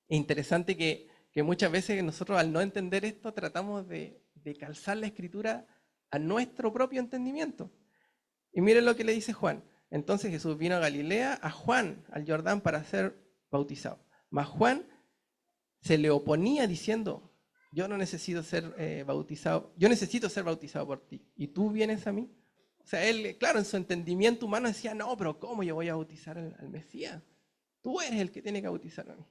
Es interesante que muchas veces nosotros al no entender esto tratamos de calzar la escritura a nuestro propio entendimiento. Y miren lo que le dice Juan. Entonces Jesús vino a Galilea, a Juan, al Jordán, para ser bautizado. Mas Juan se le oponía diciendo, yo no necesito ser bautizado, yo necesito ser bautizado por ti. ¿Y tú vienes a mí? O sea, él, claro, en su entendimiento humano decía, no, pero ¿cómo yo voy a bautizar al Mesías? Tú eres el que tiene que bautizar a mí.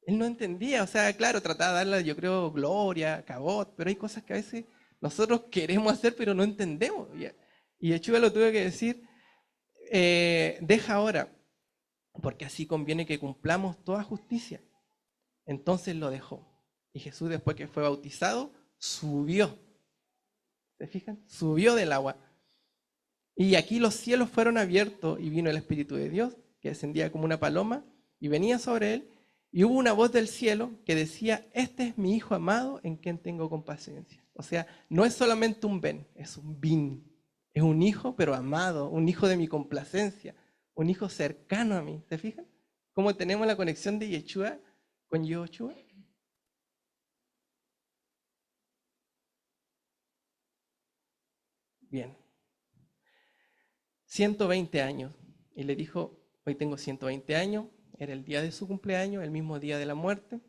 Él no entendía, o sea, claro, trataba de darle, yo creo, gloria, cabot, pero hay cosas que a veces nosotros queremos hacer, pero no entendemos. Y Yeshua lo tuve que decir, deja ahora, porque así conviene que cumplamos toda justicia. Entonces lo dejó. Y Jesús, después que fue bautizado, subió. ¿Se fijan? Subió del agua. Y aquí los cielos fueron abiertos y vino el Espíritu de Dios, que descendía como una paloma, y venía sobre él. Y hubo una voz del cielo que decía, este es mi Hijo amado en quien tengo compasión. O sea, no es solamente un ben, es un bin. Es un hijo, pero amado, un hijo de mi complacencia, un hijo cercano a mí. ¿Se fijan? ¿Cómo tenemos la conexión de Yeshua con Yoshua? Bien. 120 años. Y le dijo, hoy tengo 120 años, era el día de su cumpleaños, el mismo día de la muerte.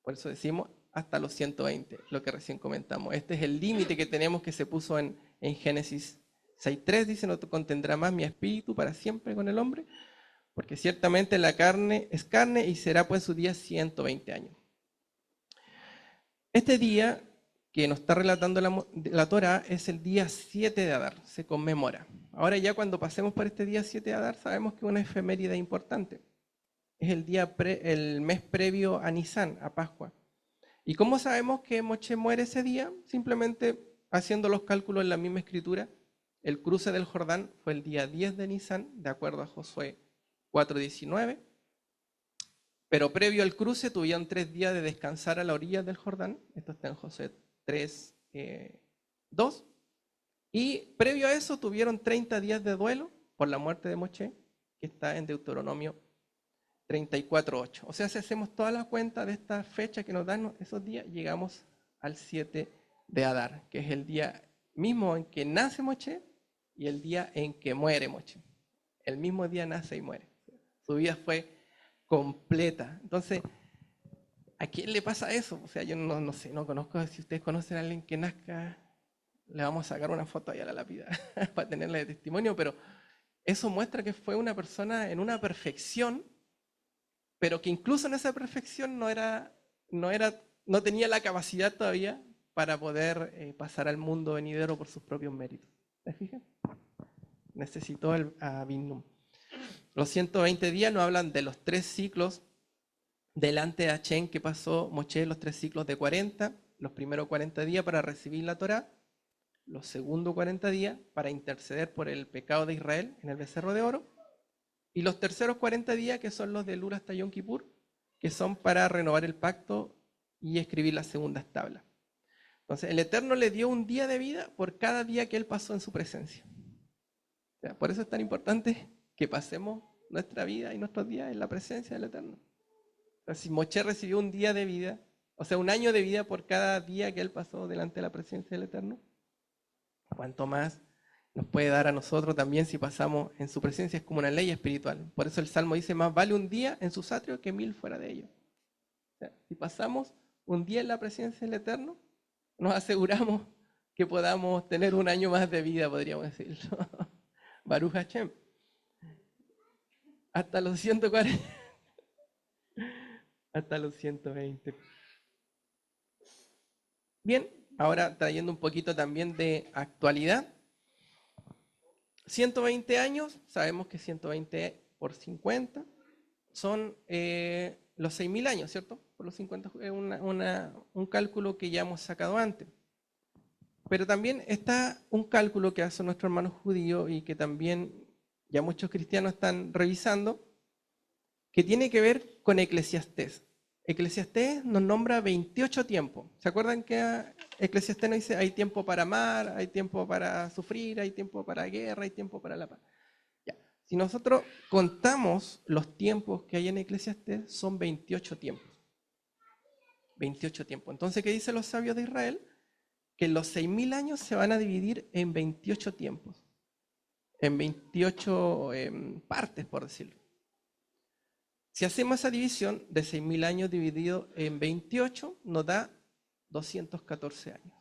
Por eso decimos hasta los 120, lo que recién comentamos. Este es el límite que tenemos que se puso en Génesis 6:3, dice, no contendrá más mi espíritu para siempre con el hombre, porque ciertamente la carne es carne y será pues su día 120 años. Este día que nos está relatando la Torá es el día 7 de Adar, se conmemora. Ahora ya cuando pasemos por este día 7 de Adar, sabemos que es una efeméride importante. Es el mes previo a Nisan, a Pascua. ¿Y cómo sabemos que Moshe muere ese día? Simplemente haciendo los cálculos en la misma escritura. El cruce del Jordán fue el día 10 de Nisan, de acuerdo a Josué 4:19. Pero previo al cruce tuvieron 3 días de descansar a la orilla del Jordán. Esto está en Josué 3:2. Y previo a eso tuvieron 30 días de duelo por la muerte de Moshe, que está en Deuteronomio 34:8. O sea, si hacemos toda la cuenta de esta fecha que nos dan esos días, llegamos al 7 de Adar, que es el día mismo en que nace Moshe y el día en que muere Moshe. El mismo día nace y muere. Su vida fue completa. Entonces, ¿a quién le pasa eso? O sea, yo no sé, no conozco. Si ustedes conocen a alguien que nazca, le vamos a sacar una foto ahí a la lápida para tenerla de testimonio, pero eso muestra que fue una persona en una perfección, pero que incluso en esa perfección no tenía la capacidad todavía para poder pasar al mundo venidero por sus propios méritos. ¿Se fijan? Necesitó a Binnum. Los 120 días nos hablan de los 3 ciclos delante de Hachén que pasó Moshe, los 3 ciclos de 40, los primeros 40 días para recibir la Torá, los segundos 40 días para interceder por el pecado de Israel en el becerro de oro, y los terceros 40 días que son los del Ur hasta Yom Kippur, que son para renovar el pacto y escribir las segundas tablas. Entonces el Eterno le dio un día de vida por cada día que Él pasó en su presencia. O sea, por eso es tan importante que pasemos nuestra vida y nuestros días en la presencia del Eterno. O sea, si Moshe recibió un día de vida, o sea, un año de vida por cada día que Él pasó delante de la presencia del Eterno, cuanto más nos puede dar a nosotros también si pasamos en su presencia. Es como una ley espiritual. Por eso el Salmo dice, más vale un día en sus atrios que 1000 fuera de ellos. O sea, si pasamos un día en la presencia del Eterno, nos aseguramos que podamos tener un año más de vida, podríamos decirlo. Baruch Hashem. Hasta los 140. Hasta los 120. Bien, ahora trayendo un poquito también de actualidad. 120 años, sabemos que 120 por 50 son los 6.000 años, ¿cierto? Por los 50 es un cálculo que ya hemos sacado antes. Pero también está un cálculo que hace nuestro hermano judío y que también ya muchos cristianos están revisando, que tiene que ver con Eclesiastés. Eclesiastés nos nombra 28 tiempos. ¿Se acuerdan que Eclesiastés nos dice hay tiempo para amar, hay tiempo para sufrir, hay tiempo para guerra, hay tiempo para la paz? Ya. Si nosotros contamos los tiempos que hay en Eclesiastés, son 28 tiempos. 28 tiempos. Entonces, ¿qué dicen los sabios de Israel? Que los 6.000 años se van a dividir en 28 tiempos. En 28 partes, por decirlo. Si hacemos esa división de 6.000 años dividido en 28, nos da 214 años.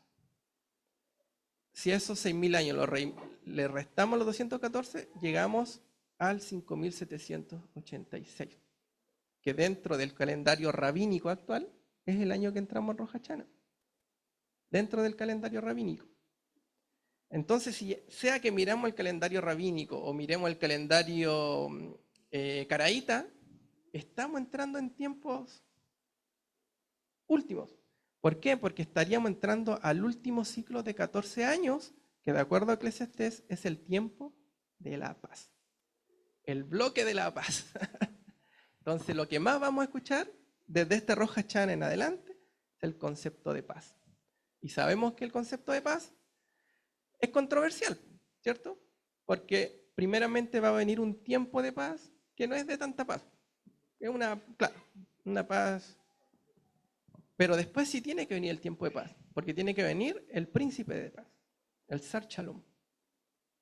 Si a esos 6.000 años le restamos los 214, llegamos al 5.786, que dentro del calendario rabínico actual es el año que entramos en Rosh Hashanah. Dentro del calendario rabínico. Entonces, sea que miramos el calendario rabínico o miremos el calendario caraíta, estamos entrando en tiempos últimos. ¿Por qué? Porque estaríamos entrando al último ciclo de 14 años, que de acuerdo a Eclesiastés es el tiempo de la paz. El bloque de la paz. Entonces, lo que más vamos a escuchar desde este Rosh Hashanah en adelante es el concepto de paz. Y sabemos que el concepto de paz es controversial, ¿cierto? Porque primeramente va a venir un tiempo de paz que no es de tanta paz. Es una paz. Pero después sí tiene que venir el tiempo de paz, porque tiene que venir el príncipe de paz, el Sar Shalom.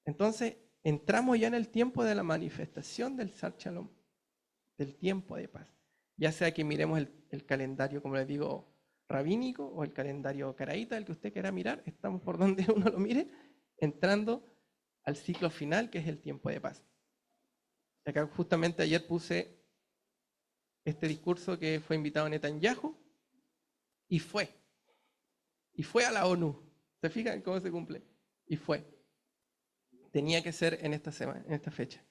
Entonces, entramos ya en el tiempo de la manifestación del Sar Shalom, del tiempo de paz. Ya sea que miremos el calendario, como les digo, rabínico o el calendario caraíta, el que usted quiera mirar, estamos por donde uno lo mire, entrando al ciclo final, que es el tiempo de paz. Acá justamente ayer puse este discurso que fue invitado Netanyahu, y fue a la ONU. ¿Se fijan cómo se cumple? Y fue. tenía que ser en esta semana, en esta fecha.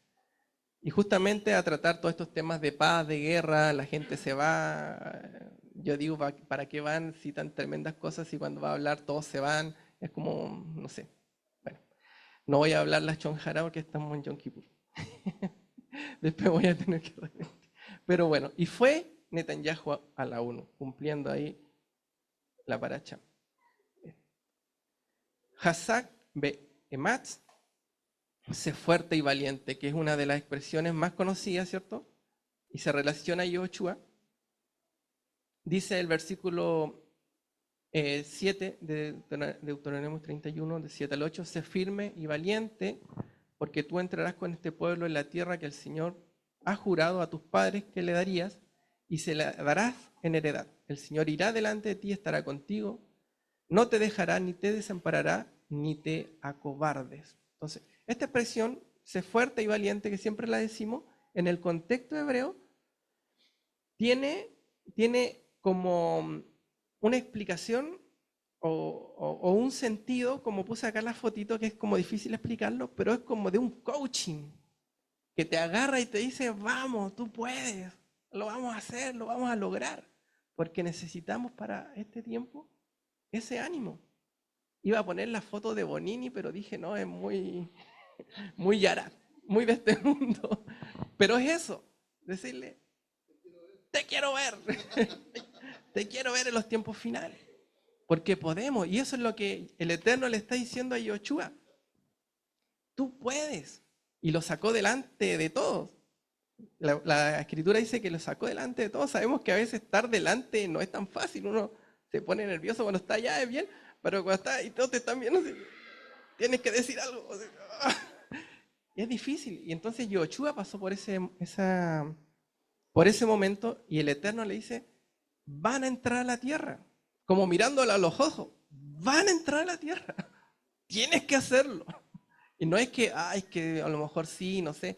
Y justamente a tratar todos estos temas de paz, de guerra, la gente se va. Yo digo, ¿para qué van si tan tremendas cosas y cuando va a hablar todos se van? Es como, no sé. Bueno, no voy a hablar la chonjara porque estamos en Yom Kippur. Después voy a tener que repetir. Pero bueno, y fue Netanyahu a la ONU, cumpliendo ahí la paracha. Hazak Be'ematz, sé fuerte y valiente, que es una de las expresiones más conocidas, ¿cierto? Y se relaciona a Yoshua. Dice el versículo 7 de Deuteronomio 31, de 7 al 8, sé firme y valiente, porque tú entrarás con este pueblo en la tierra que el Señor ha jurado a tus padres que le darías, y se la darás en heredad. El Señor irá delante de ti, estará contigo, no te dejará, ni te desamparará, ni te acobardes. Entonces, esta expresión, sé fuerte y valiente, que siempre la decimos, en el contexto hebreo, tiene como una explicación o un sentido, como puse acá en la fotito, que es como difícil explicarlo, pero es como de un coaching, que te agarra y te dice, vamos, tú puedes, lo vamos a hacer, lo vamos a lograr, porque necesitamos para este tiempo ese ánimo. Iba a poner la foto de Bonini, pero dije, no, es muy Yara, muy de este mundo. Pero es eso, decirle, te quiero ver, te quiero ver en los tiempos finales, porque podemos, y eso es lo que el Eterno le está diciendo a Yoshua, tú puedes, y lo sacó delante de todos. La escritura dice que lo sacó delante de todos. Sabemos que a veces estar delante no es tan fácil, uno se pone nervioso cuando está allá, es bien, pero cuando está y todos te están viendo, tienes que decir algo. Es difícil. Y entonces Yoshua pasó por ese momento y el Eterno le dice, van a entrar a la tierra, como mirándola a los ojos, van a entrar a la tierra, tienes que hacerlo. Y no es que, es que a lo mejor sí, no sé,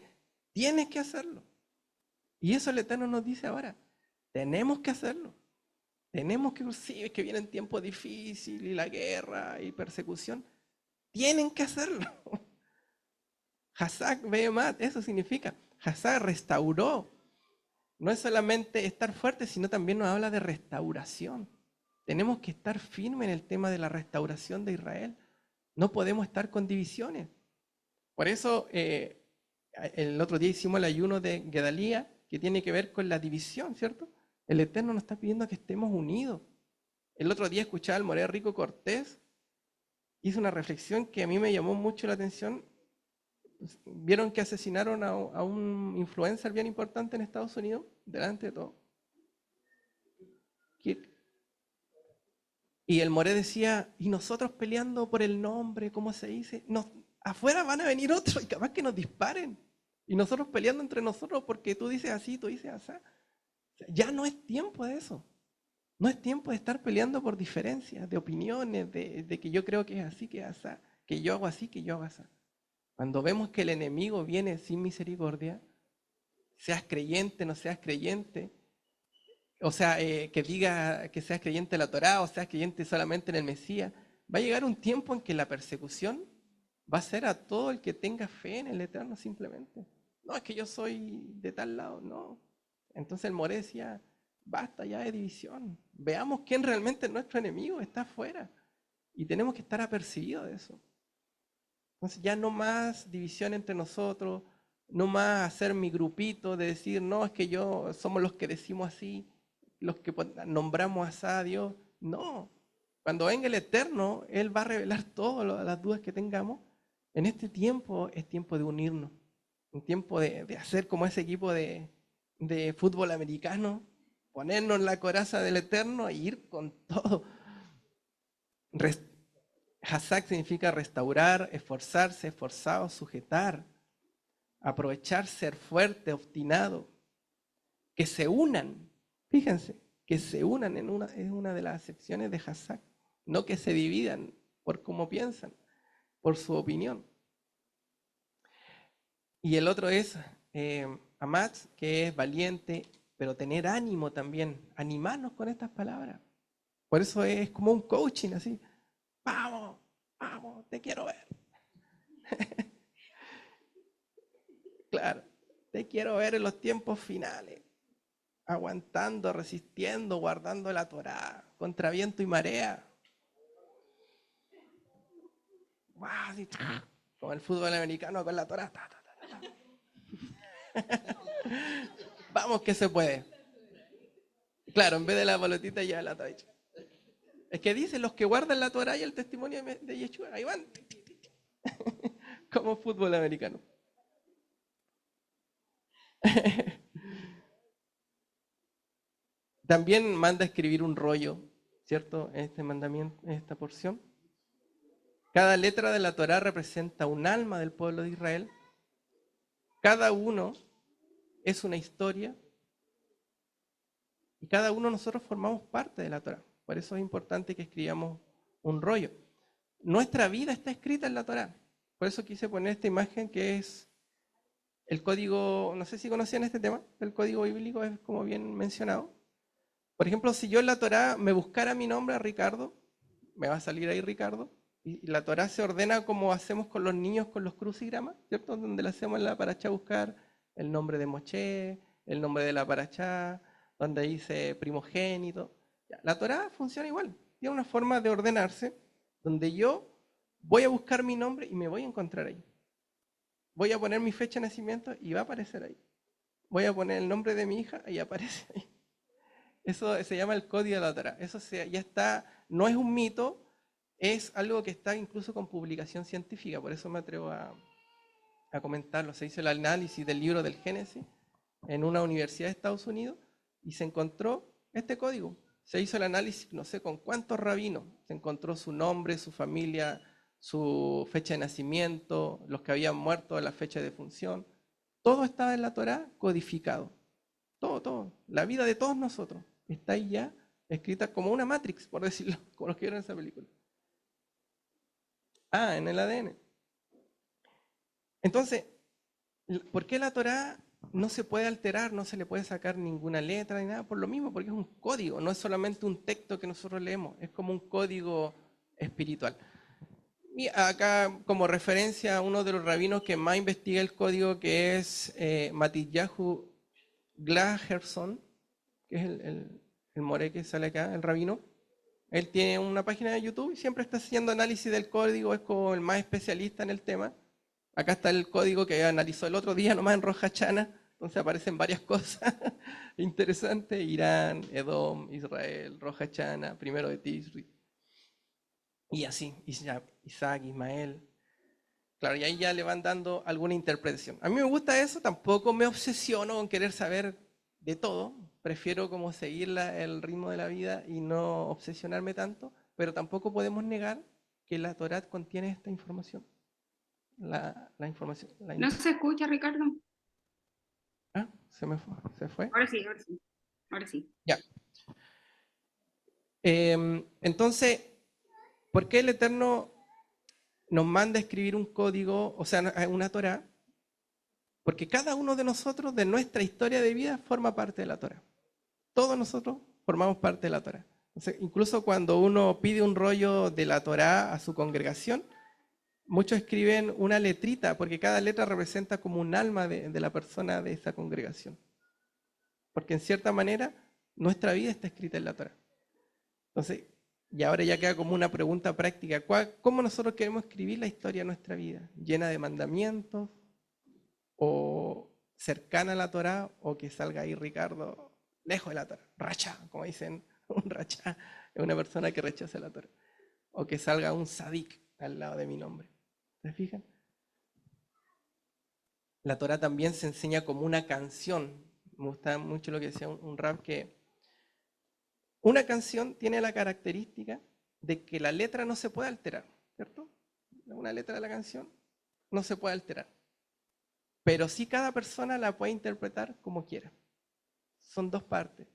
tienes que hacerlo. Y eso el Eterno nos dice ahora, tenemos que hacerlo. Tenemos que, sí, es que vienen tiempos difíciles y la guerra y persecución, tienen que hacerlo. Hazak Behemat, eso significa, Hazak restauró. No es solamente estar fuerte, sino también nos habla de restauración. Tenemos que estar firmes en el tema de la restauración de Israel. No podemos estar con divisiones. Por eso, el otro día hicimos el ayuno de Gedalía, que tiene que ver con la división, ¿cierto? El Eterno nos está pidiendo que estemos unidos. El otro día escuchaba al Moré Rico Cortés, hizo una reflexión que a mí me llamó mucho la atención. Vieron que asesinaron a un influencer bien importante en Estados Unidos, delante de todo. Y el Moré decía, y nosotros peleando por el nombre, ¿cómo se dice? Afuera van a venir otros y capaz que nos disparen. Y nosotros peleando entre nosotros porque tú dices así, tú dices así. Ya no es tiempo de eso. No es tiempo de estar peleando por diferencias, de opiniones, de que yo creo que es así, que es así, que yo hago así, que yo hago así. Cuando vemos que el enemigo viene sin misericordia, seas creyente, no seas creyente, o sea, que diga que seas creyente de la Torá o seas creyente solamente en el Mesías, va a llegar un tiempo en que la persecución va a ser a todo el que tenga fe en el Eterno simplemente. No, es que yo soy de tal lado, no. Entonces el Moré decía, basta ya de división, veamos quién realmente es nuestro enemigo, está afuera, y tenemos que estar apercibidos de eso. Entonces ya no más división entre nosotros, no más hacer mi grupito de decir, no, es que somos los que decimos así, los que nombramos así a Dios. No, cuando venga el Eterno, Él va a revelar todas las dudas que tengamos. En este tiempo es tiempo de unirnos, un tiempo de hacer como ese equipo de fútbol americano, ponernos en la coraza del Eterno e ir con todo. Hazak significa restaurar, esforzarse, esforzado, sujetar, aprovechar, ser fuerte, obstinado, que se unan, fíjense, que se unan es una de las acepciones de Hazak, no que se dividan por cómo piensan, por su opinión. Y el otro es Amatz, que es valiente, pero tener ánimo también, animarnos con estas palabras. Por eso es como un coaching así, vamos, te quiero ver. Te quiero ver en los tiempos finales, aguantando, resistiendo, guardando la Torá, contra viento y marea. ¡Wow! Así, como el fútbol americano con la Torá. Vamos que se puede. Claro, en vez de la pelotita ya la Torá. Es que dice, los que guardan la Torá y el testimonio de Yeshua, ahí van. Como fútbol americano. También manda a escribir un rollo, ¿cierto? Este mandamiento, esta porción. Cada letra de la Torá representa un alma del pueblo de Israel. Cada uno es una historia. Y cada uno de nosotros formamos parte de la Torá. Por eso es importante que escribamos un rollo. Nuestra vida está escrita en la Torá. Por eso quise poner esta imagen que es el código, no sé si conocían este tema, el código bíblico es como bien mencionado. Por ejemplo, si yo en la Torá me buscara mi nombre a Ricardo, me va a salir ahí Ricardo, y la Torá se ordena como hacemos con los niños con los crucigramas, ¿cierto? Donde le hacemos en la paracha buscar el nombre de Moshe, el nombre de la paracha, donde dice primogénito. La Torá funciona igual, tiene una forma de ordenarse, donde yo voy a buscar mi nombre y me voy a encontrar ahí. Voy a poner mi fecha de nacimiento y va a aparecer ahí. Voy a poner el nombre de mi hija y aparece ahí. Eso se llama el código de la Torá. Eso ya está, no es un mito, es algo que está incluso con publicación científica. Por eso me atrevo a comentarlo. Se hizo el análisis del libro del Génesis en una universidad de Estados Unidos y se encontró este código. Se hizo el análisis, no sé con cuántos rabinos. Se encontró su nombre, su familia, su fecha de nacimiento, los que habían muerto, la fecha de defunción. Todo estaba en la Torá codificado. Todo. La vida de todos nosotros está ahí ya escrita como una Matrix, por decirlo, como los que vieron esa película. En el ADN. Entonces, ¿por qué la Torá no se puede alterar, no se le puede sacar ninguna letra ni nada? Por lo mismo, porque es un código, no es solamente un texto que nosotros leemos, es como un código espiritual. Y acá, como referencia, uno de los rabinos que más investiga el código, que es Matisyahu Glaherson, que es el moré que sale acá, el rabino. Él tiene una página de YouTube y siempre está haciendo análisis del código, es como el más especialista en el tema. Acá está el código que analizó el otro día nomás en Rosh Hashanah, entonces aparecen varias cosas interesantes: Irán, Edom, Israel, Rosh Hashanah, primero de Tisri. Y así, Isaac, Ismael. Claro, y ahí ya le van dando alguna interpretación. A mí me gusta eso, tampoco me obsesiono con querer saber de todo. Prefiero como seguir el ritmo de la vida y no obsesionarme tanto, pero tampoco podemos negar que la Torá contiene esta información. La información. No se escucha, Ricardo. Se fue. Ahora sí. Ya. Entonces, ¿por qué el Eterno nos manda a escribir un código, o sea, una Torá? Porque cada uno de nosotros, de nuestra historia de vida, forma parte de la Torá. Todos nosotros formamos parte de la Torá. Entonces, incluso cuando uno pide un rollo de la Torá a su congregación, muchos escriben una letrita, porque cada letra representa como un alma de la persona de esa congregación. Porque en cierta manera, nuestra vida está escrita en la Torá. Entonces, y ahora ya queda como una pregunta práctica: ¿cómo nosotros queremos escribir la historia de nuestra vida? ¿Llena de mandamientos? ¿O cercana a la Torá? ¿O que salga ahí Ricardo lejos de la Torá? Racha, como dicen, un racha es una persona que rechaza la Torá. O que salga un sadik al lado de mi nombre. ¿Se fijan? La Torá también se enseña como una canción. Me gusta mucho lo que decía un rab, que una canción tiene la característica de que la letra no se puede alterar, ¿cierto? Una letra de la canción no se puede alterar, pero sí cada persona la puede interpretar como quiera. Son dos partes,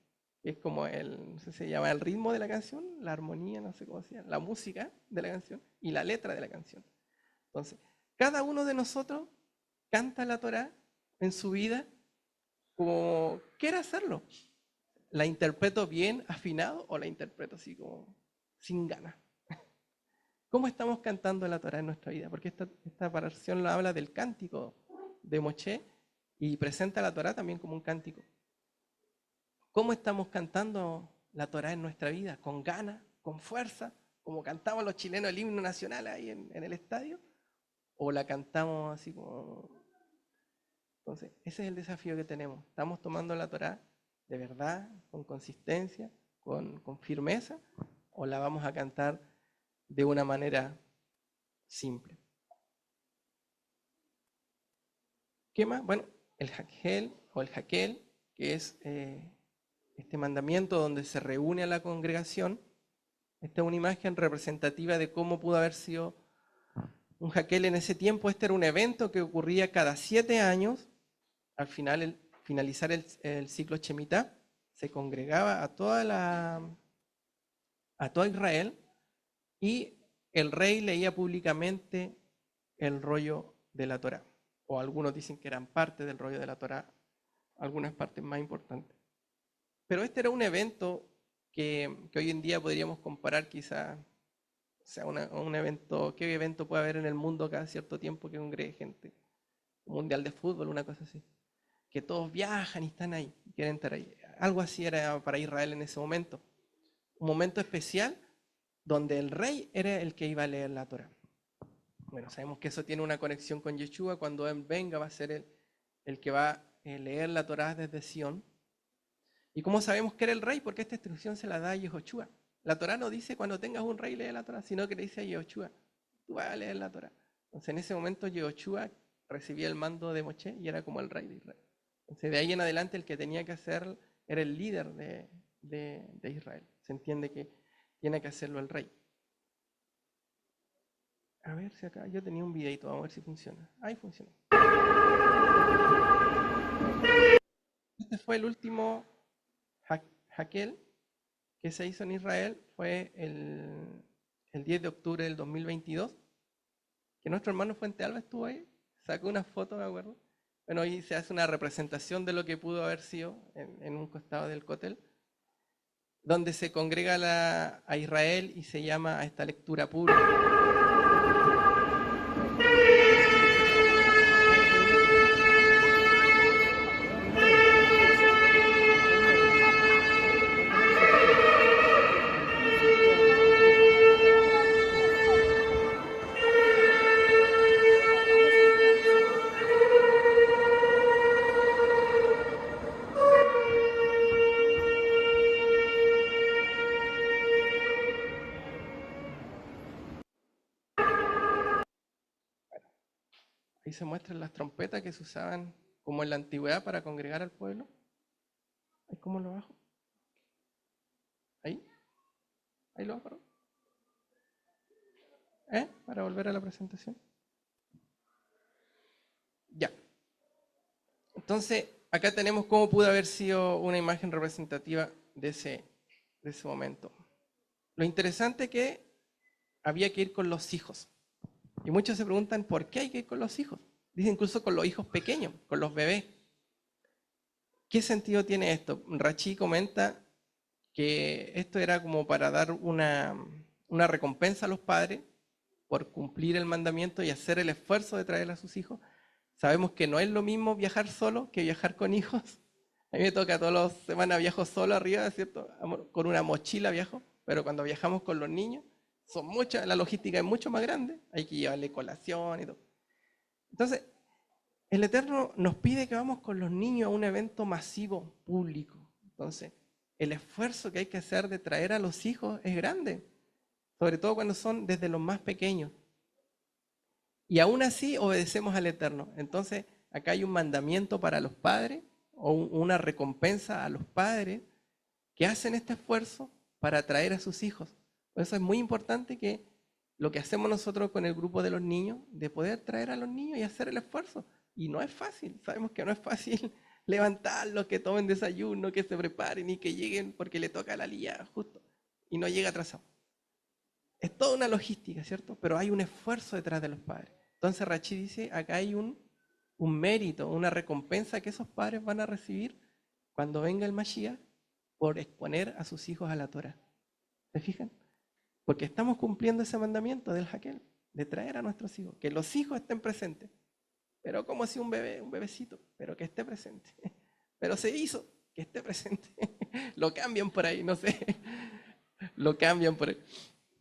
es como no sé si se llama el ritmo de la canción, la armonía, no sé cómo se llama, la música de la canción y la letra de la canción. Entonces, cada uno de nosotros canta la Torá en su vida como quiera hacerlo. ¿La interpreto bien, afinado, o la interpreto así como sin ganas? ¿Cómo estamos cantando la Torá en nuestra vida? Porque esta porción lo habla del cántico de Moshe, y presenta la Torá también como un cántico. ¿Cómo estamos cantando la Torá en nuestra vida? ¿Con ganas, con fuerza, como cantamos los chilenos el himno nacional ahí en el estadio? ¿O la cantamos así como...? Entonces, ese es el desafío que tenemos. ¿Estamos tomando la Torá de verdad, con consistencia, con firmeza? ¿O la vamos a cantar de una manera simple? ¿Qué más? Bueno, el Hakel o el Hakel, que es este mandamiento donde se reúne a la congregación. Esta es una imagen representativa de cómo pudo haber sido un Hakel en ese tiempo. Este era un evento que ocurría cada 7 años. Al finalizar el ciclo Shemitah, se congregaba a toda Israel y el rey leía públicamente el rollo de la Torá. O algunos dicen que eran parte del rollo de la Torá, algunas partes más importantes. Pero este era un evento que hoy en día podríamos comparar quizá, o sea, un evento, ¿qué evento puede haber en el mundo cada cierto tiempo que congregue gente? Un mundial de fútbol, una cosa así. Que todos viajan y están ahí, quieren estar ahí. Algo así era para Israel en ese momento. Un momento especial donde el rey era el que iba a leer la Torá. Bueno, sabemos que eso tiene una conexión con Yeshua. Cuando él venga va a ser el que va a leer la Torá desde Sion. ¿Y cómo sabemos que era el rey? Porque esta instrucción se la da a Yehoshua. La Torá no dice cuando tengas un rey lee la Torá, sino que le dice a Yehoshua, tú vas a leer la Torá. Entonces en ese momento Yehoshua recibía el mando de Moshe y era como el rey de Israel. Entonces de ahí en adelante el que tenía que hacer era el líder de Israel. Se entiende que tiene que hacerlo el rey. A ver si acá, yo tenía un videito, vamos a ver si funciona. Ahí funciona. Este fue el último Hakel que se hizo en Israel, fue el 10 de octubre del 2022, que nuestro hermano Fuente Alba estuvo ahí, sacó una foto, me acuerdo. Bueno, ahí se hace una representación de lo que pudo haber sido en un costado del Kotel, donde se congrega a Israel y se llama a esta lectura pública. Ahí se muestran las trompetas que se usaban como en la antigüedad para congregar al pueblo. ¿Ahí cómo lo bajo? Ahí lo bajo. Para volver a la presentación. Ya. Entonces, acá tenemos cómo pudo haber sido una imagen representativa de ese momento. Lo interesante es que había que ir con los hijos. Y muchos se preguntan, ¿por qué hay que ir con los hijos? Dice incluso con los hijos pequeños, con los bebés. ¿Qué sentido tiene esto? Rachi comenta que esto era como para dar una recompensa a los padres por cumplir el mandamiento y hacer el esfuerzo de traer a sus hijos. Sabemos que no es lo mismo viajar solo que viajar con hijos. A mí me toca todas las semanas viajo solo arriba, ¿cierto? Con una mochila viajo, pero cuando viajamos con los niños, la logística es mucho más grande, hay que llevarle colación y todo. Entonces, el Eterno nos pide que vamos con los niños a un evento masivo, público. Entonces, el esfuerzo que hay que hacer de traer a los hijos es grande, sobre todo cuando son desde los más pequeños. Y aún así obedecemos al Eterno. Entonces, acá hay un mandamiento para los padres, o una recompensa a los padres que hacen este esfuerzo para traer a sus hijos. Por eso es muy importante que lo que hacemos nosotros con el grupo de los niños, de poder traer a los niños y hacer el esfuerzo. Y no es fácil, sabemos que no es fácil levantarlos, que tomen desayuno, que se preparen y que lleguen porque le toca la liada justo y no llega atrasado. Es toda una logística, ¿cierto? Pero hay un esfuerzo detrás de los padres. Entonces Rachi dice, acá hay un mérito, una recompensa que esos padres van a recibir cuando venga el Mashiach por exponer a sus hijos a la Torah. ¿Se fijan? Porque estamos cumpliendo ese mandamiento del Hakel, de traer a nuestros hijos, que los hijos estén presentes. pero como si un bebé, un bebecito, pero que esté presente. Pero se hizo, que esté presente. Lo cambian por ahí, no sé. Lo cambian por ahí.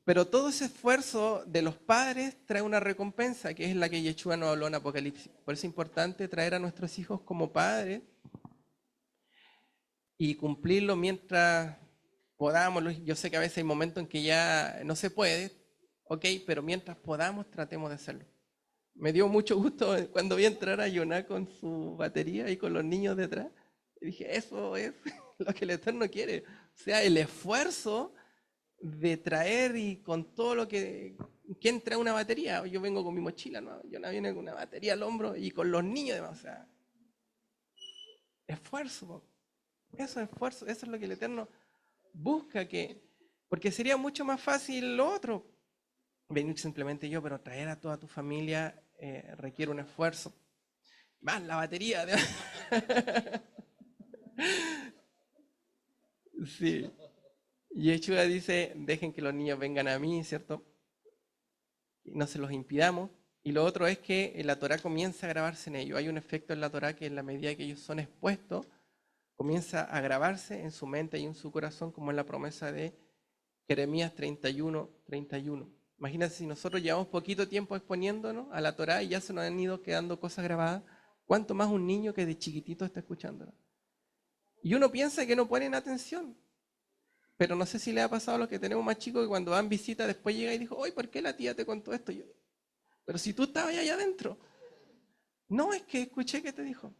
Pero todo ese esfuerzo de los padres trae una recompensa, que es la que Yeshua nos habló en Apocalipsis. Por eso es importante traer a nuestros hijos como padres y cumplirlo mientras podamos. Yo sé que a veces hay momentos en que ya no se puede, ok, pero mientras podamos tratemos de hacerlo. Me dio mucho gusto cuando vi entrar a Yoná con su batería y con los niños detrás. Y dije, eso es lo que el Eterno quiere. O sea, el esfuerzo de traer y con todo lo que... ¿Quién trae una batería? Yo vengo con mi mochila, ¿no? Yoná viene con una batería al hombro y con los niños además. O sea, esfuerzo. Eso es esfuerzo, eso es lo que el Eterno busca, porque sería mucho más fácil lo otro, venir simplemente yo, pero traer a toda tu familia requiere un esfuerzo. Más la batería. Sí. Y Yeshua dice, dejen que los niños vengan a mí, ¿cierto? Y no se los impidamos. Y lo otro es que la Torah comienza a grabarse en ellos. Hay un efecto en la Torah que en la medida que ellos son expuestos, comienza a grabarse en su mente y en su corazón, como en la promesa de Jeremías 31:31. Imagínense si nosotros llevamos poquito tiempo exponiéndonos a la Torá y ya se nos han ido quedando cosas grabadas, ¿cuánto más un niño que de chiquitito está escuchándola? Y uno piensa que no ponen atención, pero no sé si le ha pasado a los que tenemos más chicos que cuando van visita después llega y dijo, oye, ¿por qué la tía te contó esto? Yo, pero si tú estabas allá adentro. No, es que escuché que te dijo.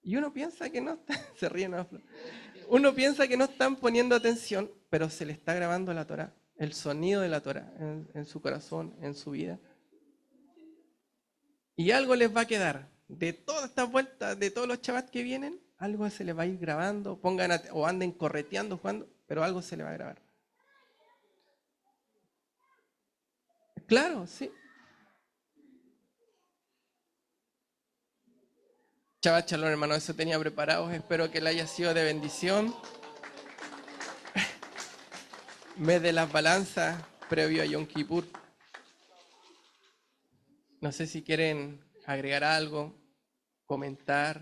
Y uno piensa que no está, se ríen, ¿no? Uno piensa que no están poniendo atención, pero se le está grabando la Torá, el sonido de la Torá en su corazón, en su vida. Y algo les va a quedar. De todas estas vueltas, de todos los chavas que vienen, algo se les va a ir grabando, o anden correteando, jugando, pero algo se les va a grabar. Claro, sí. Chava Chalón, hermano, eso tenía preparado. Espero que le haya sido de bendición. Mes de las balanzas previo a Yom Kippur. No sé si quieren agregar algo, comentar.